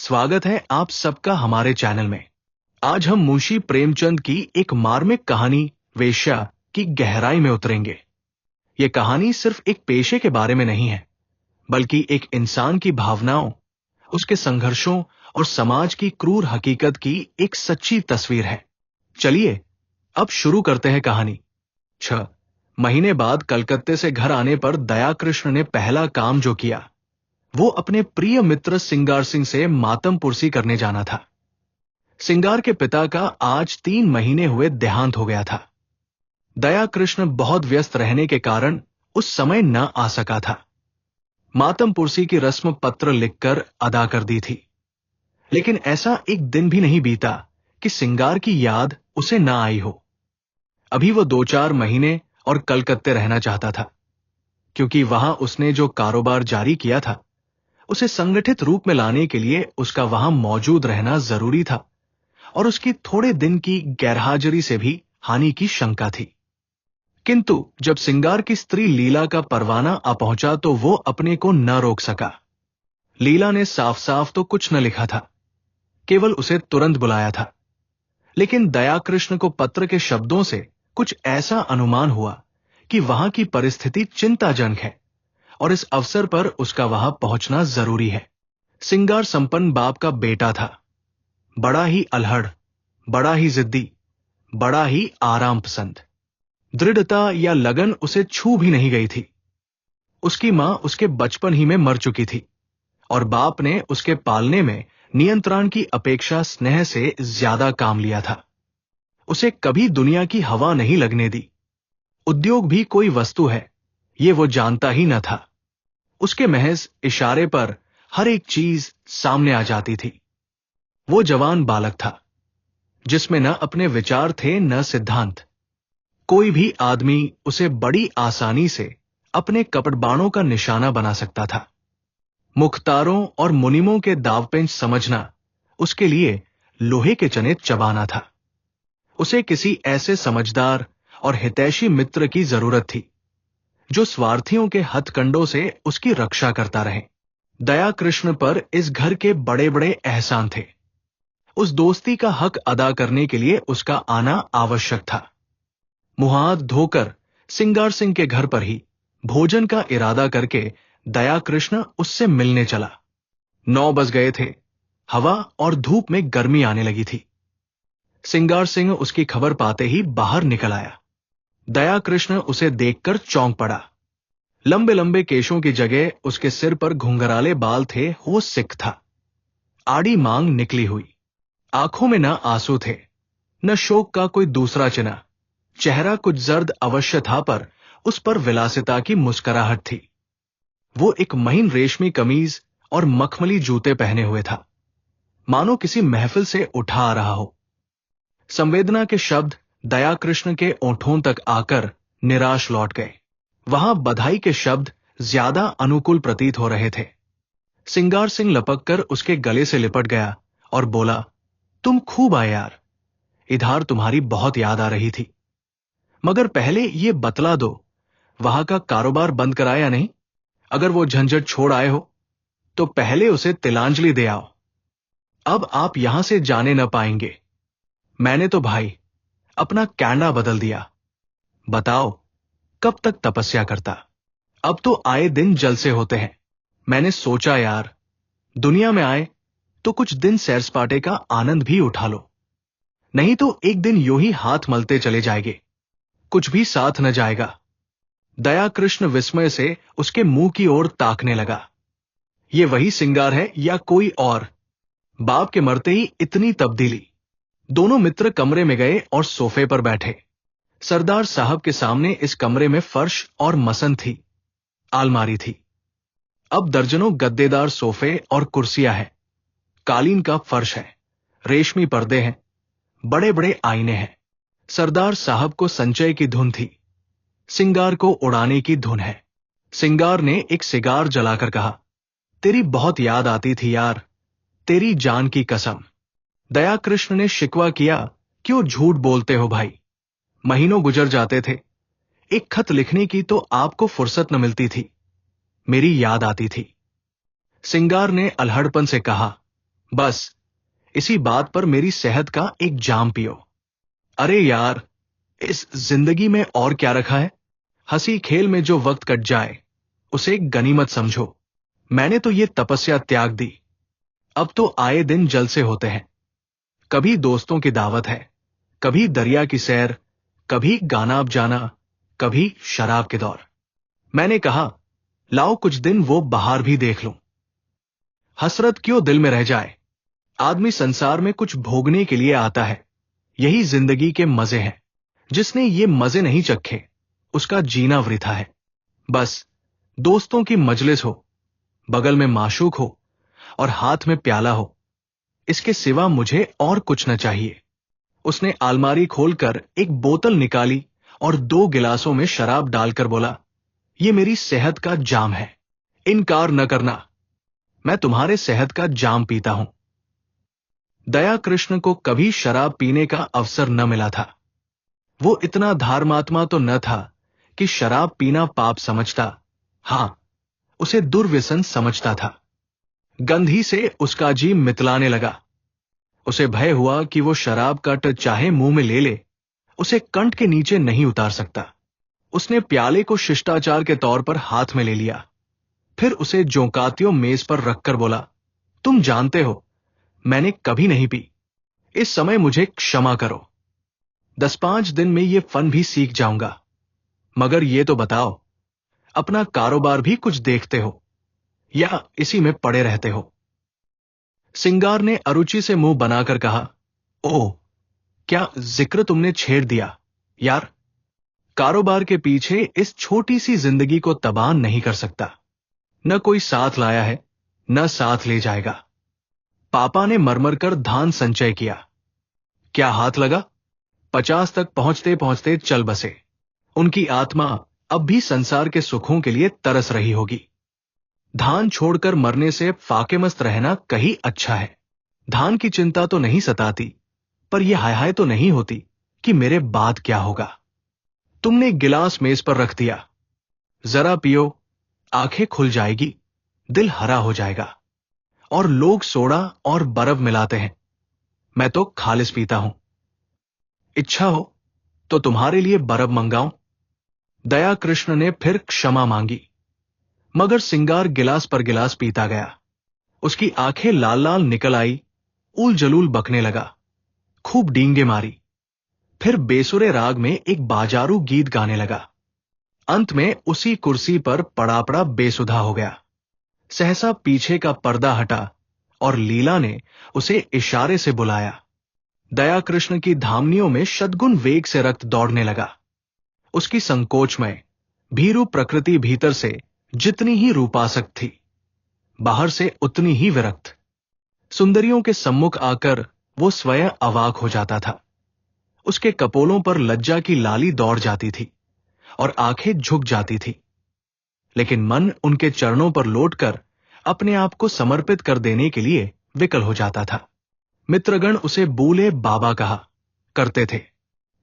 स्वागत है आप सबका हमारे चैनल में। आज हम मुंशी प्रेमचंद की एक मार्मिक कहानी वेश्या की गहराई में उतरेंगे। ये कहानी सिर्फ एक पेशे के बारे में नहीं है, बल्कि एक इंसान की भावनाओं, उसके संघर्षों और समाज की क्रूर हकीकत की एक सच्ची तस्वीर है। चलिए अब शुरू करते हैं कहानी। 6 महीने बाद कलकत्ते से घर आने पर दयाकृष्ण ने पहला काम जो किया वो अपने प्रिय मित्र सिंगार सिंह से मातम पुरसी करने जाना था। सिंगार के पिता का आज 3 महीने हुए देहांत हो गया था। दयाकृष्ण बहुत व्यस्त रहने के कारण उस समय न आ सका था। मातम पुरसी की रस्म पत्र लिखकर अदा कर दी थी, लेकिन ऐसा एक दिन भी नहीं बीता कि सिंगार की याद उसे न आई हो। अभी वो 2-4 महीने और कलकत्ते रहना चाहता था, क्योंकि वहां उसने जो कारोबार जारी किया था उसे संगठित रूप में लाने के लिए उसका वहां मौजूद रहना जरूरी था, और उसकी थोड़े दिन की गैरहाजिरी से भी हानि की शंका थी। किंतु जब सिंगार की स्त्री लीला का परवाना आ पहुंचा तो वो अपने को न रोक सका। लीला ने साफ साफ तो कुछ न लिखा था, केवल उसे तुरंत बुलाया था, लेकिन दयाकृष्ण को पत्र के शब्दों से कुछ ऐसा अनुमान हुआ कि वहां की परिस्थिति चिंताजनक है और इस अवसर पर उसका वहां पहुंचना जरूरी है। सिंगार संपन्न बाप का बेटा था, बड़ा ही अलहड़, बड़ा ही जिद्दी, बड़ा ही आराम पसंद। दृढ़ता या लगन उसे छू भी नहीं गई थी। उसकी मां उसके बचपन ही में मर चुकी थी और बाप ने उसके पालने में नियंत्रण की अपेक्षा स्नेह से ज्यादा काम लिया था। उसे कभी दुनिया की हवा नहीं लगने दी। उद्योग भी कोई वस्तु है ये वो जानता ही न था। उसके महज इशारे पर हर एक चीज सामने आ जाती थी। वो जवान बालक था जिसमें न अपने विचार थे न सिद्धांत। कोई भी आदमी उसे बड़ी आसानी से अपने कपड़बाणों का निशाना बना सकता था। मुख्तारों और मुनिमों के दावपेंच समझना उसके लिए लोहे के चने चबाना था। उसे किसी ऐसे समझदार और हितैषी मित्र की जरूरत थी जो स्वार्थियों के हथकंडों से उसकी रक्षा करता रहे। दयाकृष्ण पर इस घर के बड़े बड़े एहसान थे। उस दोस्ती का हक अदा करने के लिए उसका आना आवश्यक था। मुंह हाथ धोकर सिंगार सिंह के घर पर ही भोजन का इरादा करके दयाकृष्ण उससे मिलने चला। 9 बज गए थे। हवा और धूप में गर्मी आने लगी थी। सिंगार सिंह उसकी खबर पाते ही बाहर निकल आया। दयाकृष्ण उसे देखकर चौंक पड़ा। लंबे लंबे केशों की जगह उसके सिर पर घुंघराले बाल थे, वो सिख था। आड़ी मांग निकली हुई, आंखों में न आंसू थे न शोक का कोई दूसरा चिन्ह। चेहरा कुछ जर्द अवश्य था, पर उस पर विलासिता की मुस्कुराहट थी। वो एक महीन रेशमी कमीज और मखमली जूते पहने हुए था, मानो किसी महफिल से उठा आ रहा हो। संवेदना के शब्द दयाकृष्ण के ओंठों तक आकर निराश लौट गए। वहां बधाई के शब्द ज्यादा अनुकूल प्रतीत हो रहे थे। सिंगार सिंह लपककर उसके गले से लिपट गया और बोला, तुम खूब आए यार, इधर तुम्हारी बहुत याद आ रही थी। मगर पहले ये बतला दो, वहां का कारोबार बंद कराया नहीं? अगर वो झंझट छोड़ आए हो तो पहले उसे तिलांजलि दे आओ। अब आप यहां से जाने न पाएंगे। मैंने तो भाई अपना कैंडा बदल दिया। बताओ कब तक तपस्या करता? अब तो आए दिन जलसे होते हैं। मैंने सोचा यार, दुनिया में आए तो कुछ दिन सैर सपाटे का आनंद भी उठा लो, नहीं तो एक दिन यूं ही हाथ मलते चले जाएंगे, कुछ भी साथ न जाएगा। दयाकृष्ण विस्मय से उसके मुंह की ओर ताकने लगा। ये वही सिंगार है या कोई और? बाप के मरते ही इतनी तब्दीली। दोनों मित्र कमरे में गए और सोफे पर बैठे। सरदार साहब के सामने इस कमरे में फर्श और मसन थी, आलमारी थी। अब दर्जनों गद्देदार सोफे और कुर्सियां हैं, कालीन का फर्श है, रेशमी पर्दे हैं, बड़े बड़े आईने हैं। सरदार साहब को संचय की धुन थी, सिंगार को उड़ाने की धुन है। सिंगार ने एक सिगार जलाकर कहा, तेरी बहुत याद आती थी यार, तेरी जान की कसम। दयाकृष्ण ने शिकवा किया, क्यों झूठ बोलते हो भाई? महीनों गुजर जाते थे, एक खत लिखने की तो आपको फुर्सत न मिलती थी। मेरी याद आती थी। सिंगार ने अलहड़पन से कहा, बस इसी बात पर मेरी सेहत का एक जाम पियो। अरे यार, इस जिंदगी में और क्या रखा है? हंसी खेल में जो वक्त कट जाए उसे एक गनीमत समझो। मैंने तो ये तपस्या त्याग दी। अब तो आए दिन जलसे होते हैं। कभी दोस्तों की दावत है, कभी दरिया की सैर, कभी गाना बजाना, कभी शराब के दौर। मैंने कहा, लाओ कुछ दिन वो बाहर भी देख लूं। हसरत क्यों दिल में रह जाए? आदमी संसार में कुछ भोगने के लिए आता है। यही जिंदगी के मजे हैं। जिसने ये मजे नहीं चखे उसका जीना वृथा है। बस दोस्तों की मजलिस हो, बगल में माशूक हो और हाथ में प्याला हो, इसके सिवा मुझे और कुछ न चाहिए। उसने अलमारी खोलकर एक बोतल निकाली और 2 गिलासों में शराब डालकर बोला, ये मेरी सेहत का जाम है, इनकार न करना। मैं तुम्हारे सेहत का जाम पीता हूं। दया कृष्ण को कभी शराब पीने का अवसर न मिला था। वो इतना धर्मात्मा तो न था कि शराब पीना पाप समझता। हां, उसे दुर्व्यसन समझता था। गंधी से उसका जी मितलाने लगा। उसे भय हुआ कि वो शराब का टच चाहे मुंह में ले, उसे कंठ के नीचे नहीं उतार सकता। उसने प्याले को शिष्टाचार के तौर पर हाथ में ले लिया। फिर उसे जोंकातियों मेज पर रखकर बोला, तुम जानते हो मैंने कभी नहीं पी। इस समय मुझे क्षमा करो। 10-5 दिन में ये फन भी सीख जाऊंगा। मगर ये तो बताओ, अपना कारोबार भी कुछ देखते हो या इसी में पड़े रहते हो? सिंगार ने अरुचि से मुंह बनाकर कहा, ओह, क्या जिक्र तुमने छेड़ दिया। यार, कारोबार के पीछे इस छोटी सी जिंदगी को तबाह नहीं कर सकता। न कोई साथ लाया है, न साथ ले जाएगा। पापा ने मरमर कर धान संचय किया। क्या हाथ लगा? 50 तक पहुंचते पहुंचते चल बसे। उनकी आत्मा अब भी संसार के सुखों के लिए तरस रही होगी। धान छोड़कर मरने से फाकेमस्त रहना कहीं अच्छा है। धान की चिंता तो नहीं सताती, पर यह हाय हाय तो नहीं होती कि मेरे बाद क्या होगा। तुमने गिलास मेज पर रख दिया। जरा पियो, आंखें खुल जाएगी, दिल हरा हो जाएगा। और लोग सोडा और बर्फ मिलाते हैं, मैं तो खालिस पीता हूं। इच्छा हो तो तुम्हारे लिए बर्फ मंगाऊं? दया कृष्ण ने फिर क्षमा मांगी, मगर सिंगार गिलास पर गिलास पीता गया। उसकी आंखें लाल लाल निकल आई, उल जलूल बकने लगा, खूब डींगे मारी। फिर बेसुरे राग में एक बाजारू गीत गाने लगा। अंत में उसी कुर्सी पर पड़ा पड़ा बेसुधा हो गया। सहसा पीछे का पर्दा हटा और लीला ने उसे इशारे से बुलाया। दया कृष्ण की धामनियों में शतगुण वेग से रक्त दौड़ने लगा। उसकी संकोचमय भीरू प्रकृति भीतर से जितनी ही रूपासक्त थी, बाहर से उतनी ही विरक्त। सुंदरियों के सम्मुख आकर वो स्वयं अवाक हो जाता था। उसके कपोलों पर लज्जा की लाली दौड़ जाती थी और आंखें झुक जाती थी, लेकिन मन उनके चरणों पर लौटकर अपने आप को समर्पित कर देने के लिए विकल हो जाता था। मित्रगण उसे बूले बाबा कहा करते थे।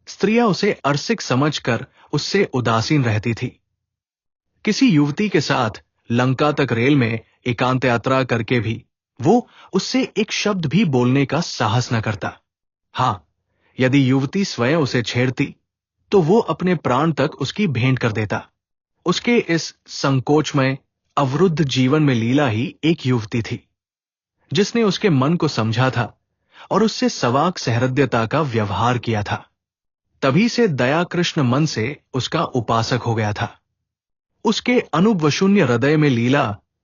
स्त्रियां उसे अरसिक समझकर उससे उदासीन रहती थी। किसी युवती के साथ लंका तक रेल में एकांत यात्रा करके भी वो उससे एक शब्द भी बोलने का साहस न करता। हां, यदि युवती स्वयं उसे छेड़ती तो वो अपने प्राण तक उसकी भेंट कर देता। उसके इस संकोचमय अवरुद्ध जीवन में लीला ही एक युवती थी, जिसने उसके मन को समझा था और उससे सवाक सहृदयता का व्यवहार किया था। तभी से दया कृष्ण मन से उसका उपासक हो गया था। उसके अनुवशून्य हृदय में लीला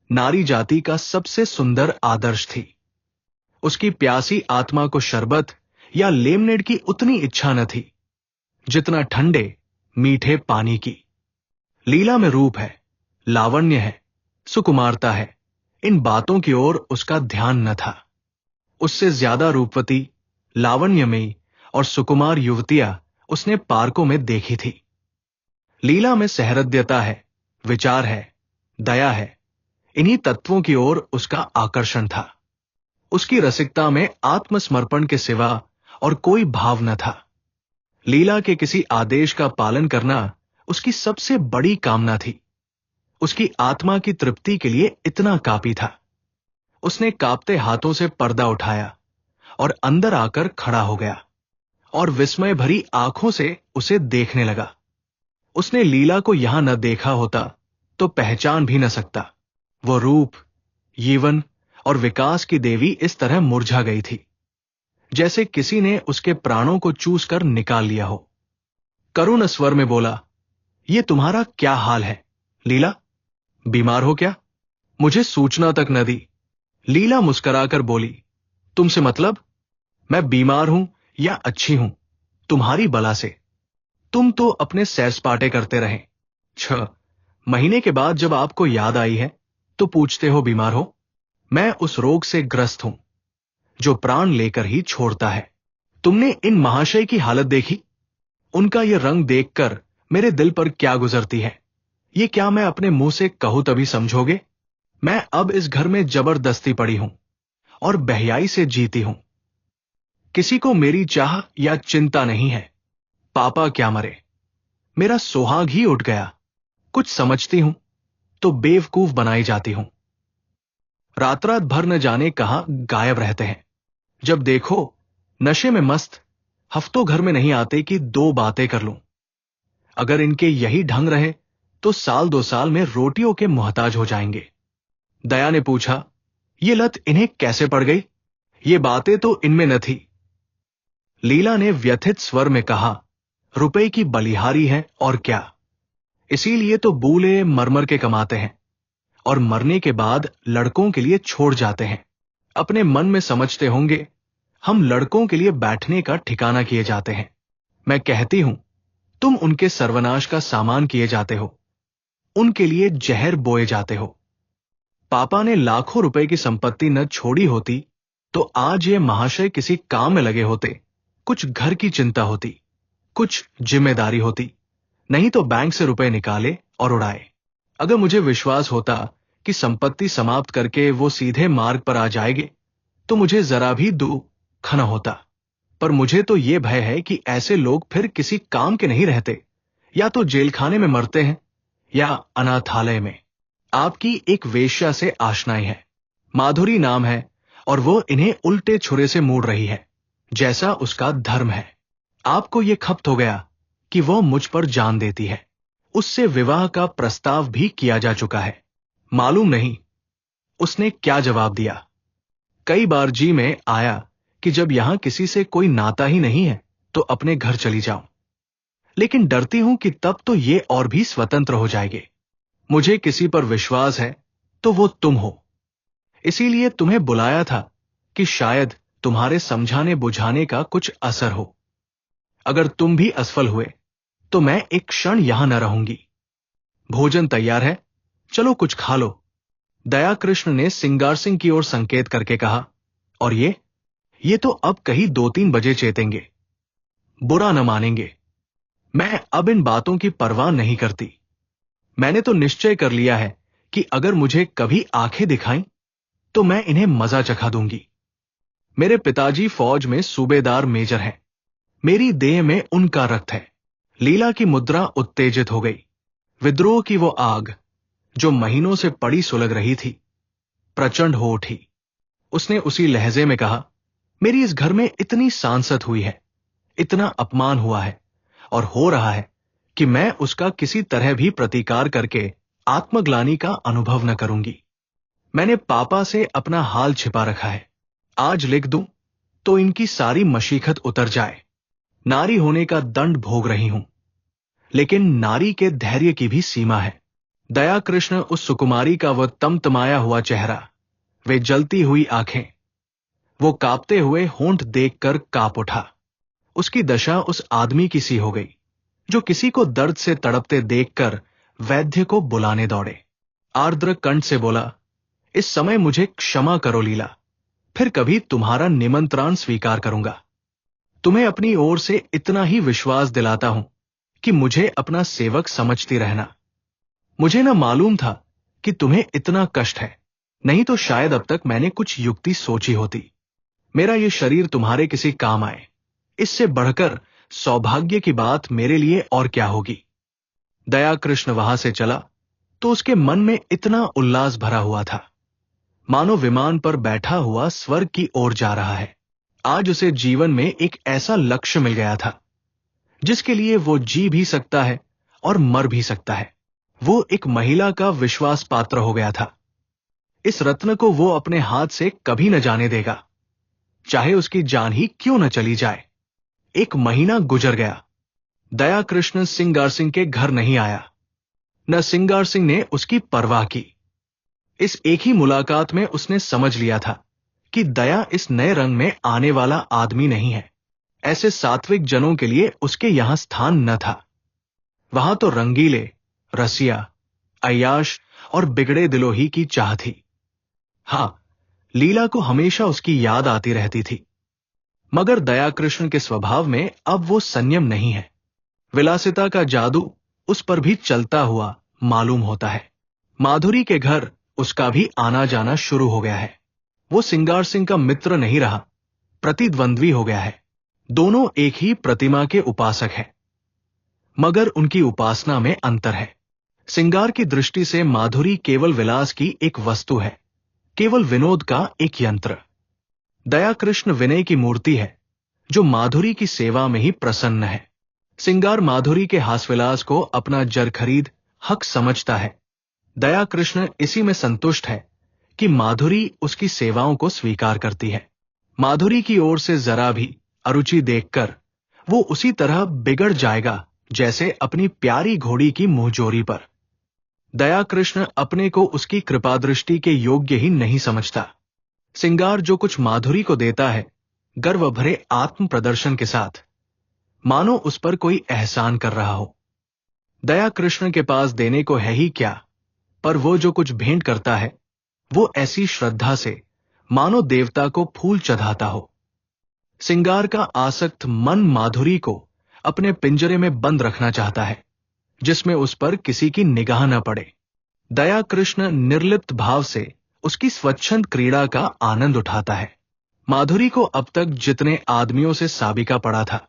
नारी जाति का सबसे सुंदर आदर्श थी। उसकी प्यासी आत्मा को शरबत या लेमनेड की उतनी इच्छा न थी जितना ठंडे मीठे पानी की। लीला में रूप है, लावण्य है, सुकुमारता है, इन बातों की ओर उसका ध्यान न था। उससे ज्यादा रूपवती, लावण्यमयी और सुकुमार युवतियां उसने पार्कों में देखी थी। लीला में सहृदयता है, विचार है, दया है, इन्हीं तत्वों की ओर उसका आकर्षण था। उसकी रसिकता में आत्मसमर्पण के सिवा और कोई भाव न था। लीला के किसी आदेश का पालन करना उसकी सबसे बड़ी कामना थी। उसकी आत्मा की तृप्ति के लिए इतना काफी था। उसने कांपते हाथों से पर्दा उठाया और अंदर आकर खड़ा हो गया और विस्मय भरी आंखों से उसे देखने लगा। उसने लीला को यहां न देखा होता तो पहचान भी न सकता। वो रूप, यौवन और विकास की देवी इस तरह मुरझा गई थी जैसे किसी ने उसके प्राणों को चूस कर निकाल लिया हो। करुण स्वर में बोला, ये तुम्हारा क्या हाल है लीला? बीमार हो क्या? मुझे सूचना तक न दी। लीला मुस्कुराकर बोली, तुमसे मतलब? मैं बीमार हूं या अच्छी हूं, तुम्हारी बला से। तुम तो अपने सैर सपाटे करते रहे। 6 महीने के बाद जब आपको याद आई है तो पूछते हो बीमार हो। मैं उस रोग से ग्रस्त हूं जो प्राण लेकर ही छोड़ता है। तुमने इन महाशय की हालत देखी? उनका यह रंग देखकर मेरे दिल पर क्या गुजरती है, ये क्या मैं अपने मुंह से कहूं तभी समझोगे? मैं अब इस घर में जबरदस्ती पड़ी हूं और बेहयाई से जीती हूं। किसी को मेरी चाह या चिंता नहीं है। पापा क्या मरे, मेरा सुहाग ही उठ गया। कुछ समझती हूं तो बेवकूफ बनाई जाती हूं। रात रात भर न जाने कहां गायब रहते हैं। जब देखो नशे में मस्त, हफ्तों घर में नहीं आते कि 2 बातें कर लूं। अगर इनके यही ढंग रहे तो साल 2 साल में रोटियों के मोहताज हो जाएंगे। दया ने पूछा, ये लत इन्हें कैसे पड़ गई? ये बातें तो इनमें न थी। लीला ने व्यथित स्वर में कहा, रुपए की बलिहारी है और क्या, इसीलिए तो बूले मरमर के कमाते हैं और मरने के बाद लड़कों के लिए छोड़ जाते हैं। अपने मन में समझते होंगे हम लड़कों के लिए बैठने का ठिकाना किए जाते हैं। मैं कहती हूं तुम उनके सर्वनाश का सामान किए जाते हो, उनके लिए जहर बोए जाते हो। पापा ने लाखों रुपए की संपत्ति न छोड़ी होती तो आज ये महाशय किसी काम में लगे होते। कुछ घर की चिंता होती, कुछ जिम्मेदारी होती, नहीं तो बैंक से रुपए निकाले और उड़ाए। अगर मुझे विश्वास होता कि संपत्ति समाप्त करके वो सीधे मार्ग पर आ जाएंगे तो मुझे जरा भी दुख न होता। पर मुझे तो ये भय है कि ऐसे लोग फिर किसी काम के नहीं रहते, या तो जेलखाने में मरते हैं या अनाथालय में। आपकी एक वेश्या से आशनाई है, माधुरी नाम है, और वो इन्हें उल्टे छुरे से मोड़ रही है जैसा उसका धर्म है। आपको ये खप्त हो गया कि वो मुझ पर जान देती है। उससे विवाह का प्रस्ताव भी किया जा चुका है। मालूम नहीं उसने क्या जवाब दिया। कई बार जी में आया कि जब यहां किसी से कोई नाता ही नहीं है तो अपने घर चली जाऊं, लेकिन डरती हूं कि तब तो ये और भी स्वतंत्र हो जाएंगे। मुझे किसी पर विश्वास है तो वो तुम हो, इसीलिए तुम्हें बुलाया था कि शायद तुम्हारे समझाने बुझाने का कुछ असर हो। अगर तुम भी असफल हुए तो मैं एक क्षण यहां न रहूंगी। भोजन तैयार है, चलो कुछ खा लो। दया कृष्ण ने सिंगार सिंह की ओर संकेत करके कहा, और ये तो अब कहीं 2-3 बजे चेतेंगे, बुरा न मानेंगे। मैं अब इन बातों की परवाह नहीं करती। मैंने तो निश्चय कर लिया है कि अगर मुझे कभी आंखें दिखाई तो मैं इन्हें मजा चखा दूंगी। मेरे पिताजी फौज में सूबेदार मेजर हैं, मेरी देह में उनका रक्त है। लीला की मुद्रा उत्तेजित हो गई। विद्रोह की वो आग जो महीनों से पड़ी सुलग रही थी प्रचंड हो उठी। उसने उसी लहजे में कहा, मेरी इस घर में इतनी सांसत हुई है, इतना अपमान हुआ है और हो रहा है कि मैं उसका किसी तरह भी प्रतिकार करके आत्मग्लानि का अनुभव न करूंगी। मैंने पापा से अपना हाल छिपा रखा है। आज लिख दूं तो इनकी सारी मशीखत उतर जाए। नारी होने का दंड भोग रही हूं, लेकिन नारी के धैर्य की भी सीमा है। दया कृष्ण उस सुकुमारी का वह तमतमाया हुआ चेहरा, वे जलती हुई आंखें, वो कांपते हुए होंठ देखकर कांप उठा। उसकी दशा उस आदमी की सी हो गई जो किसी को दर्द से तड़पते देखकर वैद्य को बुलाने दौड़े। आर्द्र कंठ से बोला, इस समय मुझे क्षमा करो लीला, फिर कभी तुम्हारा निमंत्रण स्वीकार करूंगा। तुम्हें अपनी ओर से इतना ही विश्वास दिलाता हूं कि मुझे अपना सेवक समझती रहना। मुझे न मालूम था कि तुम्हें इतना कष्ट है, नहीं तो शायद अब तक मैंने कुछ युक्ति सोची होती। मेरा ये शरीर तुम्हारे किसी काम आए, इससे बढ़कर सौभाग्य की बात मेरे लिए और क्या होगी। दया कृष्ण वहां से चला तो उसके मन में इतना उल्लास भरा हुआ था मानो विमान पर बैठा हुआ स्वर्ग की ओर जा रहा है। आज उसे जीवन में एक ऐसा लक्ष्य मिल गया था जिसके लिए वो जी भी सकता है और मर भी सकता है। वो एक महिला का विश्वास पात्र हो गया था। इस रत्न को वो अपने हाथ से कभी न जाने देगा, चाहे उसकी जान ही क्यों न चली जाए। एक महीना गुजर गया। दया कृष्ण सिंगार सिंह के घर नहीं आया, न सिंगार सिंह ने उसकी परवाह की। इस एक ही मुलाकात में उसने समझ लिया था कि दया इस नए रंग में आने वाला आदमी नहीं है। ऐसे सात्विक जनों के लिए उसके यहां स्थान न था। वहां तो रंगीले, रसिया, अय्याश और बिगड़े दिलों ही की चाह थी। हां, लीला को हमेशा उसकी याद आती रहती थी, मगर दया कृष्ण के स्वभाव में अब वो संयम नहीं है। विलासिता का जादू उस पर भी चलता हुआ मालूम होता है। माधुरी के घर उसका भी आना जाना शुरू हो गया है। वो सिंगार सिंह का मित्र नहीं रहा, प्रतिद्वंद्वी हो गया है। दोनों एक ही प्रतिमा के उपासक हैं, मगर उनकी उपासना में अंतर है। सिंगार की दृष्टि से माधुरी केवल विलास की एक वस्तु है, केवल विनोद का एक यंत्र। दया कृष्ण विनय की मूर्ति है, जो माधुरी की सेवा में ही प्रसन्न है। सिंगार माधुरी के हास्यविलास को अपना जर खरीद हक समझता है। दया कृष्ण इसी में संतुष्ट है कि माधुरी उसकी सेवाओं को स्वीकार करती है। माधुरी की ओर से जरा भी अरुचि देखकर वो उसी तरह बिगड़ जाएगा जैसे अपनी प्यारी घोड़ी की मुंहजोरी पर। दया कृष्ण अपने को उसकी कृपा दृष्टि के योग्य ही नहीं समझता। सिंगार जो कुछ माधुरी को देता है, गर्व भरे आत्म प्रदर्शन के साथ, मानो उस पर कोई एहसान कर रहा हो। दया कृष्ण के पास देने को है ही क्या, पर वो जो कुछ भेंट करता है वो ऐसी श्रद्धा से मानो देवता को फूल चढ़ाता हो। सिंगार का आसक्त मन माधुरी को अपने पिंजरे में बंद रखना चाहता है, जिसमें उस पर किसी की निगाह न पड़े। दया कृष्ण निर्लिप्त भाव से उसकी स्वच्छंद क्रीड़ा का आनंद उठाता है। माधुरी को अब तक जितने आदमियों से साबिका पड़ा था,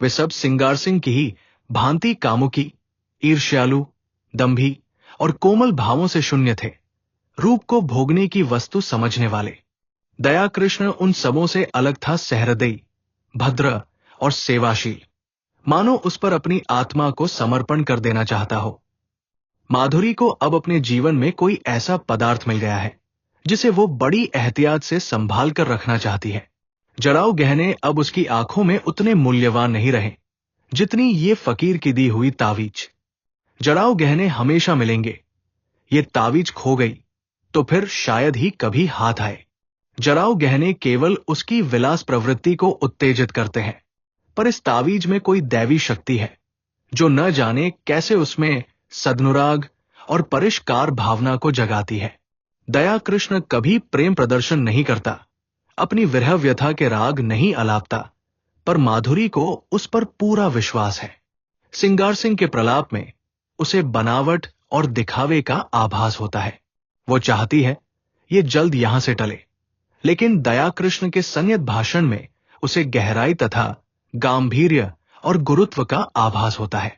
वे सब सिंगार सिंह की ही भांति कामुकी, ईर्ष्यालु, दंभी और कोमल भावों से शून्य थे, रूप को भोगने की वस्तु समझने वाले। दया कृष्ण उन सबों से अलग था, सहृदयी, भद्र और सेवाशील, मानो उस पर अपनी आत्मा को समर्पण कर देना चाहता हो। माधुरी को अब अपने जीवन में कोई ऐसा पदार्थ मिल गया है जिसे वो बड़ी एहतियात से संभाल कर रखना चाहती है। जड़ाऊ गहने अब उसकी आंखों में उतने मूल्यवान नहीं रहे जितनी ये फकीर की दी हुई तावीज। जड़ाऊ गहने हमेशा मिलेंगे, ये तावीज खो गई तो फिर शायद ही कभी हाथ आए। जड़ाऊ गहने केवल उसकी विलास प्रवृत्ति को उत्तेजित करते हैं, पर इस तावीज में कोई दैवी शक्ति है जो न जाने कैसे उसमें सदनुराग और परिष्कार भावना को जगाती है। दया कृष्ण कभी प्रेम प्रदर्शन नहीं करता, अपनी विरह व्यथा के राग नहीं अलापता, पर माधुरी को उस पर पूरा विश्वास है। सिंगार सिंह के प्रलाप में उसे बनावट और दिखावे का आभास होता है। वो चाहती है ये जल्द यहां से टले, लेकिन दया कृष्ण के संयत भाषण में उसे गहराई तथा गांभीर्य और गुरुत्व का आभास होता है।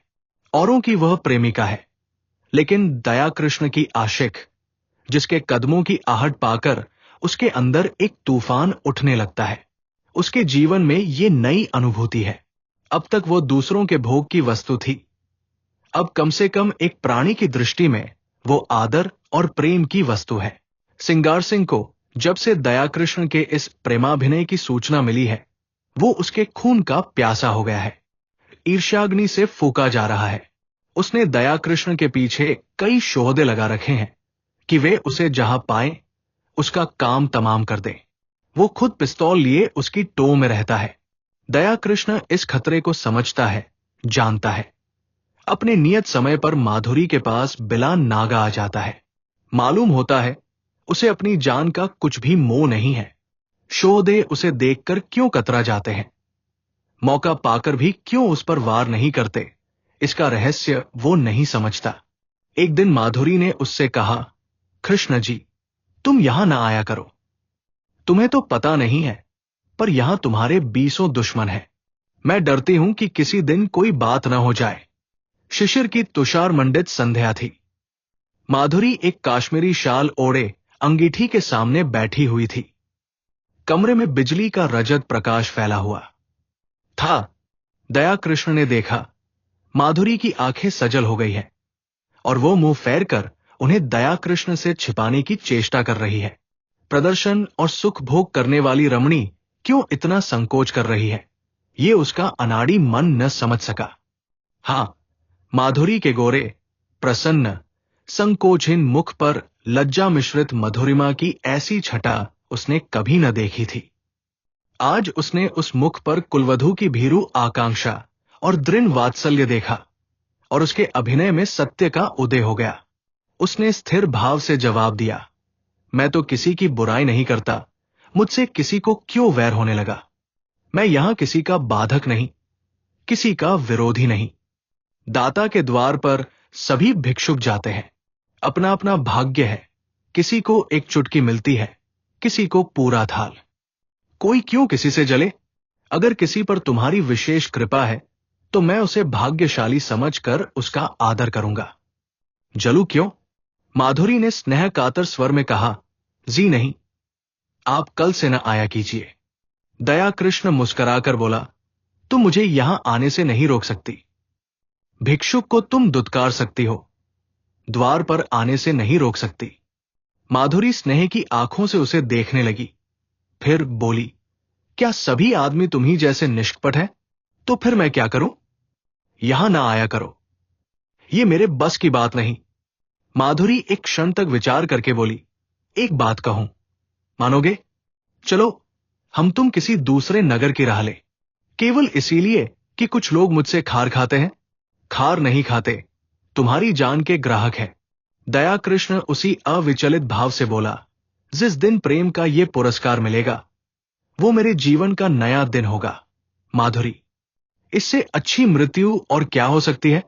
औरों की वह प्रेमिका है, लेकिन दया कृष्ण की आशिक, जिसके कदमों की आहट पाकर उसके अंदर एक तूफान उठने लगता है। उसके जीवन में ये नई अनुभूति है। अब तक वो दूसरों के भोग की वस्तु थी, अब कम से कम एक प्राणी की दृष्टि में वो आदर और प्रेम की वस्तु है। सिंगार सिंह को जब से दया कृष्ण के इस प्रेमाभिनय की सूचना मिली है, वो उसके खून का प्यासा हो गया है, ईर्ष्याग्नि से फूका जा रहा है। उसने दया कृष्ण के पीछे कई शोहदे लगा रखे हैं कि वे उसे जहां पाए उसका काम तमाम कर दें। वो खुद पिस्तौल लिए उसकी टो में रहता है। दया कृष्ण इस खतरे को समझता है, जानता है। अपने नियत समय पर माधुरी के पास बिला नागा आ जाता है। मालूम होता है उसे अपनी जान का कुछ भी मोह नहीं है। शोहदे उसे देखकर क्यों कतरा जाते हैं, मौका पाकर भी क्यों उस पर वार नहीं करते, इसका रहस्य वो नहीं समझता। एक दिन माधुरी ने उससे कहा, कृष्ण जी, तुम यहां ना आया करो। तुम्हें तो पता नहीं है, पर यहां तुम्हारे 20 दुश्मन हैं। मैं डरती हूं कि किसी दिन कोई बात ना हो जाए। शिशिर की तुषार मंडित संध्या थी। माधुरी एक काश्मीरी शाल ओढ़े अंगीठी के सामने बैठी हुई थी। कमरे में बिजली का रजत प्रकाश फैला हुआ था। दया कृष्ण ने देखा, माधुरी की आंखें सजल हो गई हैं और वो मुंह फेर कर उन्हें दया कृष्ण से छिपाने की चेष्टा कर रही है। प्रदर्शन और सुख भोग करने वाली रमणी क्यों इतना संकोच कर रही है, ये उसका अनाड़ी मन न समझ सका। हां, माधुरी के गोरे, प्रसन्न, संकोचहीन मुख पर लज्जा मिश्रित मधुरिमा की ऐसी छटा उसने कभी न देखी थी। आज उसने उस मुख पर कुलवधू की भीरू आकांक्षा और दृढ़ वात्सल्य देखा और उसके अभिनय में सत्य का उदय हो गया। उसने स्थिर भाव से जवाब दिया, मैं तो किसी की बुराई नहीं करता, मुझसे किसी को क्यों वैर होने लगा? मैं यहां किसी का बाधक नहीं, किसी का विरोधी नहीं। दाता के द्वार पर सभी भिक्षुक जाते हैं, अपना अपना भाग्य है। किसी को एक चुटकी मिलती है, किसी को पूरा थाल। कोई क्यों किसी से जले? अगर किसी पर तुम्हारी विशेष कृपा है तो मैं उसे भाग्यशाली समझकर उसका आदर करूंगा। जलू क्यों? माधुरी ने स्नेह कातर स्वर में कहा, जी नहीं, आप कल से न आया कीजिए। दया कृष्ण मुस्कुराकर बोला, तुम मुझे यहां आने से नहीं रोक सकती। भिक्षुक को तुम दुत्कार सकती हो, द्वार पर आने से नहीं रोक सकती। माधुरी स्नेह की आंखों से उसे देखने लगी, फिर बोली, क्या सभी आदमी तुम्ही जैसे निष्कपट हैं? तो फिर मैं क्या करूं? यहां ना आया करो, ये मेरे बस की बात नहीं। माधुरी एक क्षण तक विचार करके बोली, एक बात कहूं, मानोगे? चलो हम तुम किसी दूसरे नगर की राह ले, केवल इसीलिए कि कुछ लोग मुझसे खार खाते हैं। खार नहीं खाते, तुम्हारी जान के ग्राहक है। दया कृष्ण उसी अविचलित भाव से बोला, जिस दिन प्रेम का ये पुरस्कार मिलेगा वो मेरे जीवन का नया दिन होगा। माधुरी, इससे अच्छी मृत्यु और क्या हो सकती है?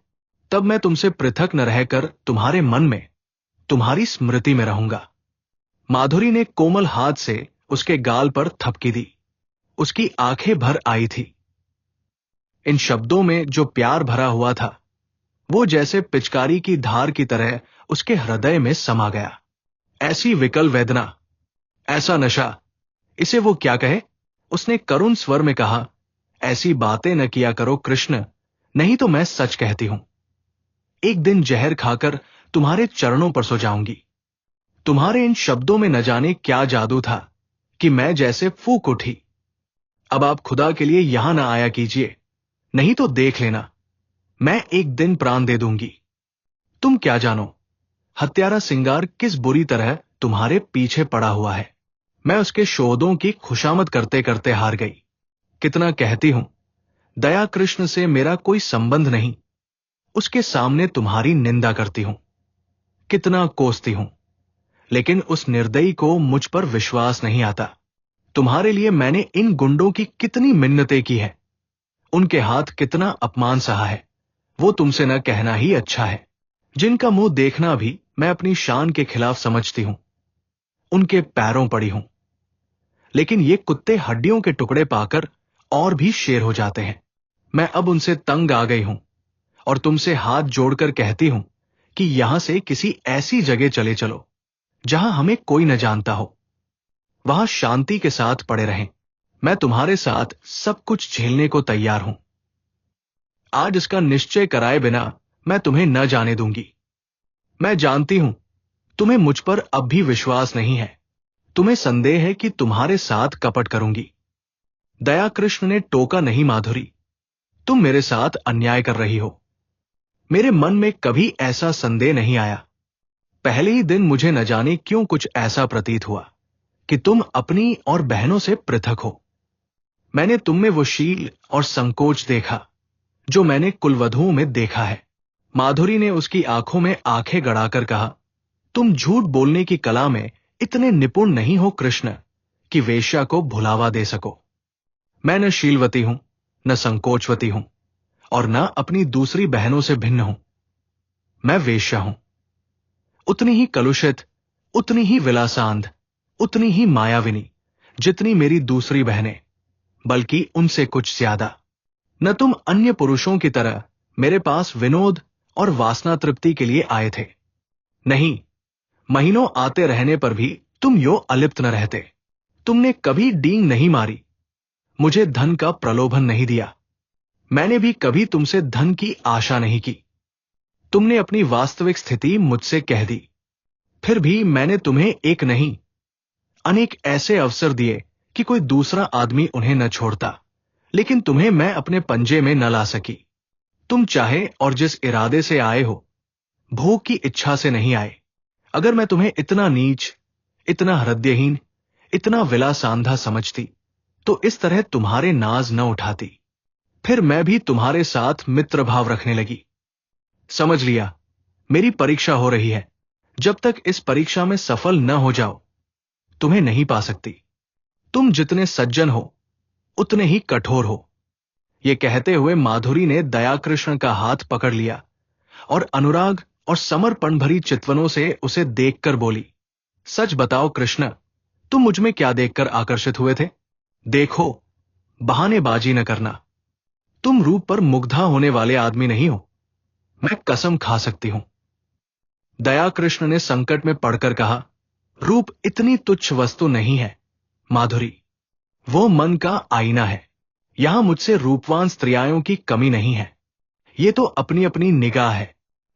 तब मैं तुमसे पृथक न रहकर तुम्हारे मन में, तुम्हारी स्मृति में रहूंगा। माधुरी ने कोमल हाथ से उसके गाल पर थपकी दी। उसकी आंखें भर आई थी। इन शब्दों में जो प्यार भरा हुआ था वो जैसे पिचकारी की धार की तरह उसके हृदय में समा गया। ऐसी विकल वेदना, ऐसा नशा, इसे वो क्या कहे? उसने करुण स्वर में कहा, ऐसी बातें न किया करो कृष्ण, नहीं तो मैं सच कहती हूं। एक दिन जहर खाकर तुम्हारे चरणों पर सो जाऊंगी। तुम्हारे इन शब्दों में न जाने क्या जादू था कि मैं जैसे फूंक उठी। अब आप खुदा के लिए यहां ना आया कीजिए, नहीं तो देख लेना, मैं एक दिन प्राण दे दूंगी। तुम क्या जानो हत्यारा सिंगार किस बुरी तरह तुम्हारे पीछे पड़ा हुआ है। मैं उसके शोधों की खुशामद करते करते हार गई। कितना कहती हूं, दया कृष्ण से मेरा कोई संबंध नहीं, उसके सामने तुम्हारी निंदा करती हूं। कितना कोसती हूं, लेकिन उस निर्दयी को मुझ पर विश्वास नहीं आता। तुम्हारे लिए मैंने इन गुंडों की कितनी मिन्नतें की है, उनके हाथ कितना अपमान सहा है, वो तुमसे न कहना ही अच्छा है। जिनका मुंह देखना भी मैं अपनी शान के खिलाफ समझती हूं, उनके पैरों पड़ी हूं। लेकिन ये कुत्ते हड्डियों के टुकड़े पाकर और भी शेर हो जाते हैं। मैं अब उनसे तंग आ गई हूं और तुमसे हाथ जोड़कर कहती हूं कि यहां से किसी ऐसी जगह चले चलो जहां हमें कोई न जानता हो, वहां शांति के साथ पड़े रहें। मैं तुम्हारे साथ सब कुछ झेलने को तैयार हूं। आज इसका निश्चय कराए बिना मैं तुम्हें न जाने दूंगी। मैं जानती हूं तुम्हें मुझ पर अब भी विश्वास नहीं है, तुम्हें संदेह है कि तुम्हारे साथ कपट करूंगी। दया कृष्ण ने टोका, नहीं माधुरी, तुम मेरे साथ अन्याय कर रही हो। मेरे मन में कभी ऐसा संदेह नहीं आया। पहले ही दिन मुझे न जाने क्यों कुछ ऐसा प्रतीत हुआ कि तुम अपनी और बहनों से पृथक हो। मैंने तुम में वो शील और संकोच देखा जो मैंने कुलवधुओं में देखा है। माधुरी ने उसकी आंखों में आंखें गड़ाकर कहा, तुम झूठ बोलने की कला में इतने निपुण नहीं हो कृष्ण कि वेश्या को भुलावा दे सको। मैं न शीलवती हूं, न संकोचवती हूं और न अपनी दूसरी बहनों से भिन्न हूं। मैं वेश्या हूं, उतनी ही कलुषित, उतनी ही विलासांध, उतनी ही मायाविनी जितनी मेरी दूसरी बहनें, बल्कि उनसे कुछ ज्यादा। न तुम अन्य पुरुषों की तरह मेरे पास विनोद और वासना तृप्ति के लिए आए थे। नहीं, महीनों आते रहने पर भी तुम यो अलिप्त न रहते। तुमने कभी डींग नहीं मारी, मुझे धन का प्रलोभन नहीं दिया, मैंने भी कभी तुमसे धन की आशा नहीं की। तुमने अपनी वास्तविक स्थिति मुझसे कह दी, फिर भी मैंने तुम्हें एक नहीं अनेक ऐसे अवसर दिए कि कोई दूसरा आदमी उन्हें न छोड़ता, लेकिन तुम्हें मैं अपने पंजे में न ला सकी। तुम चाहे और जिस इरादे से आए हो, भोग की इच्छा से नहीं आए। अगर मैं तुम्हें इतना नीच, इतना हृदयहीन, इतना विलासांधा समझती, तो इस तरह तुम्हारे नाज न उठाती। फिर मैं भी तुम्हारे साथ मित्र भाव रखने लगी। समझ लिया, मेरी परीक्षा हो रही है। जब तक इस परीक्षा में सफल न हो जाओ, तुम्हें नहीं पा सकती। तुम जितने सज्जन हो, उतने ही कठोर हो। यह कहते हुए माधुरी ने दयाकृष्ण का हाथ पकड़ लिया और अनुराग और समर्पण भरी चितवनों से उसे देखकर बोली, सच बताओ कृष्ण, तुम मुझ में क्या देखकर आकर्षित हुए थे? देखो, बहानेबाजी न करना। तुम रूप पर मुग्धा होने वाले आदमी नहीं हो, मैं कसम खा सकती हूं। दयाकृष्ण ने संकट में पड़कर कहा, रूप इतनी तुच्छ वस्तु नहीं है माधुरी, वो मन का आईना है। यहां मुझसे रूपवान स्त्रियाओं की कमी नहीं है। ये तो अपनी अपनी निगाह है,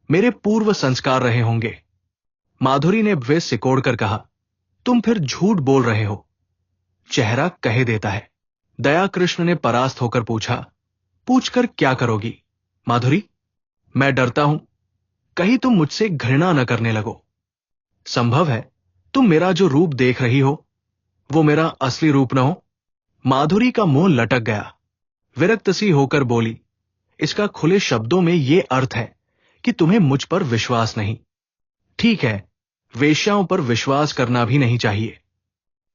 मेरे पूर्व संस्कार रहे होंगे। माधुरी ने वे सिकोड़कर कहा, तुम फिर झूठ बोल रहे हो, चेहरा कहे देता है। दयाकृष्ण ने परास्त होकर पूछा, पूछकर क्या करोगी माधुरी? मैं डरता हूं कहीं तुम मुझसे घृणा न करने लगो। संभव है तुम मेरा जो रूप देख रही हो, वो मेरा असली रूप न हो। माधुरी का मुंह लटक गया, विरक्त सी होकर बोली, इसका खुले शब्दों में ये अर्थ है कि तुम्हें मुझ पर विश्वास नहीं। ठीक है, वेश्याओं पर विश्वास करना भी नहीं चाहिए।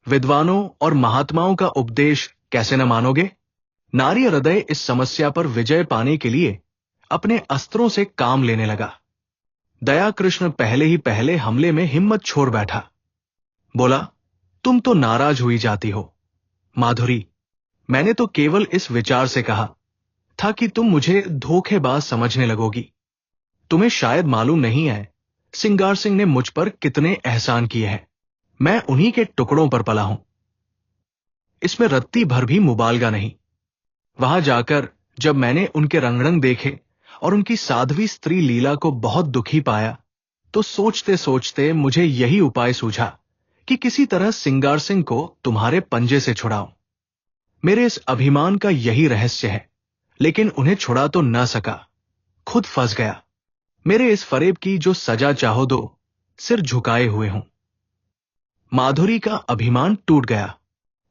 विद्वानों और महात्माओं का उपदेश कैसे न मानोगे? नारी हृदय इस समस्या पर विजय पाने के लिए अपने अस्त्रों से काम लेने लगा। दयाकृष्ण पहले ही पहले हमले में हिम्मत छोड़ बैठा। बोला, तुम तो नाराज हुई जाती हो माधुरी, मैंने तो केवल इस विचार से कहा था कि तुम मुझे धोखेबाज समझने लगोगी। तुम्हें शायद मालूम नहीं है सिंगार सिंह ने मुझ पर कितने एहसान किए हैं। मैं उन्हीं के टुकड़ों पर पला हूं, इसमें रत्ती भर भी मुबालगा नहीं। वहां जाकर जब मैंने उनके रंगढंग देखे और उनकी साध्वी स्त्री लीला को बहुत दुखी पाया, तो सोचते सोचते मुझे यही उपाय सूझा कि किसी तरह सिंगार सिंह को तुम्हारे पंजे से छुड़ाऊं। मेरे इस अभिमान का यही रहस्य है, लेकिन उन्हें छुड़ा तो न सका, खुद फंस गया। मेरे इस फरेब की जो सजा चाहो दो, सिर झुकाए हुए हूं। माधुरी का अभिमान टूट गया,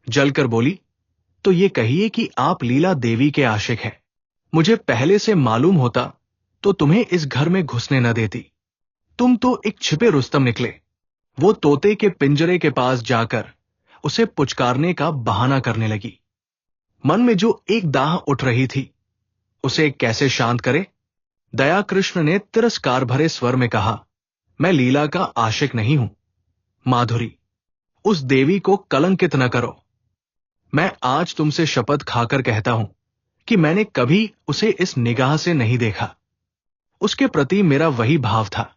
जलकर बोली, तो ये कहिए कि आप लीला देवी के आशिक हैं। मुझे पहले से मालूम होता तो तुम्हें इस घर में घुसने न देती। तुम तो एक छिपे रुस्तम निकले। वो तोते के पिंजरे के पास जाकर उसे पुचकारने का बहाना करने लगी। मन में जो एक दाह उठ रही थी, उसे कैसे शांत करे? दयाकृष्ण ने तिरस्कार भरे स्वर में कहा, मैं लीला का आशिक नहीं हूं। माधुरी, उस देवी को कलंकित न करो। मैं आज तुमसे शपथ खाकर कहता हूं कि मैंने कभी उसे इस निगाह से नहीं देखा। उसके प्रति मेरा वही भाव था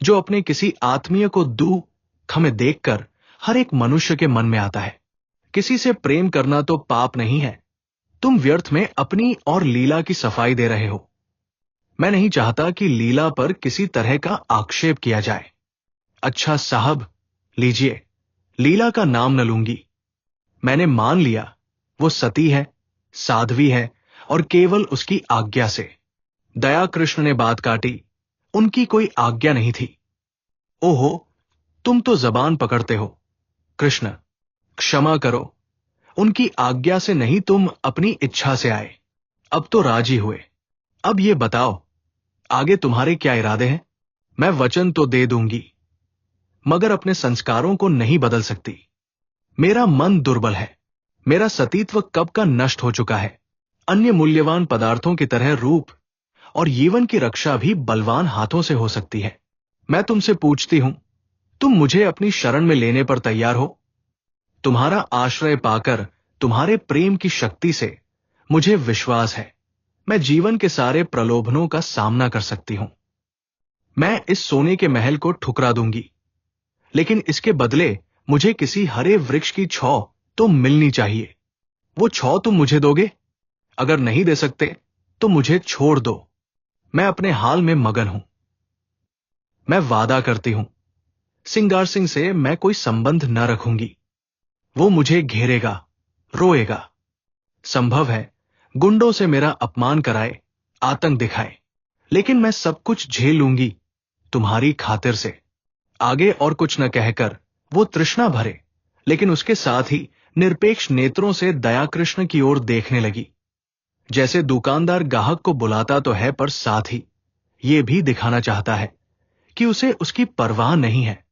जो अपने किसी आत्मीय को दुख में देखकर हर एक मनुष्य के मन में आता है। किसी से प्रेम करना तो पाप नहीं है। तुम व्यर्थ में अपनी और लीला की सफाई दे रहे हो। मैं नहीं चाहता कि लीला पर किसी तरह का आक्षेप किया जाए। अच्छा साहब, लीजिए, लीला का नाम न लूंगी। मैंने मान लिया वो सती है, साध्वी है, और केवल उसकी आज्ञा से। दयाकृष्ण ने बात काटी, उनकी कोई आज्ञा नहीं थी। ओहो, तुम तो जबान पकड़ते हो। कृष्ण, क्षमा करो, उनकी आज्ञा से नहीं, तुम अपनी इच्छा से आए। अब तो राजी हुए। अब ये बताओ, आगे तुम्हारे क्या इरादे हैं? मैं वचन तो दे दूंगी, मगर अपने संस्कारों को नहीं बदल सकती। मेरा मन दुर्बल है। मेरा सतीत्व कब का नष्ट हो चुका है। अन्य मूल्यवान पदार्थों की तरह रूप और जीवन की रक्षा भी बलवान हाथों से हो सकती है। मैं तुमसे पूछती हूं, तुम मुझे अपनी शरण में लेने पर तैयार हो? तुम्हारा आश्रय पाकर तुम्हारे प्रेम की शक्ति से मुझे विश्वास है मैं जीवन के सारे प्रलोभनों का सामना कर सकती हूं। मैं इस सोने के महल को ठुकरा दूंगी, लेकिन इसके बदले मुझे किसी हरे वृक्ष की छौ तो मिलनी चाहिए। वो छौ तुम मुझे दोगे? अगर नहीं दे सकते तो मुझे छोड़ दो। मैं अपने हाल में मगन हूं। मैं वादा करती हूं, सिंगार सिंह से मैं कोई संबंध न रखूंगी। वो मुझे घेरेगा, रोएगा। संभव है गुंडों से मेरा अपमान कराए, आतंक दिखाए, लेकिन मैं सब कुछ झेल लूंगी तुम्हारी खातिर से। आगे और कुछ न कहकर वो तृष्णा भरे लेकिन उसके साथ ही निरपेक्ष नेत्रों से दया कृष्ण की ओर देखने लगी। जैसे दुकानदार ग्राहक को बुलाता तो है पर साथ ही ये भी दिखाना चाहता है कि उसे उसकी परवाह नहीं है।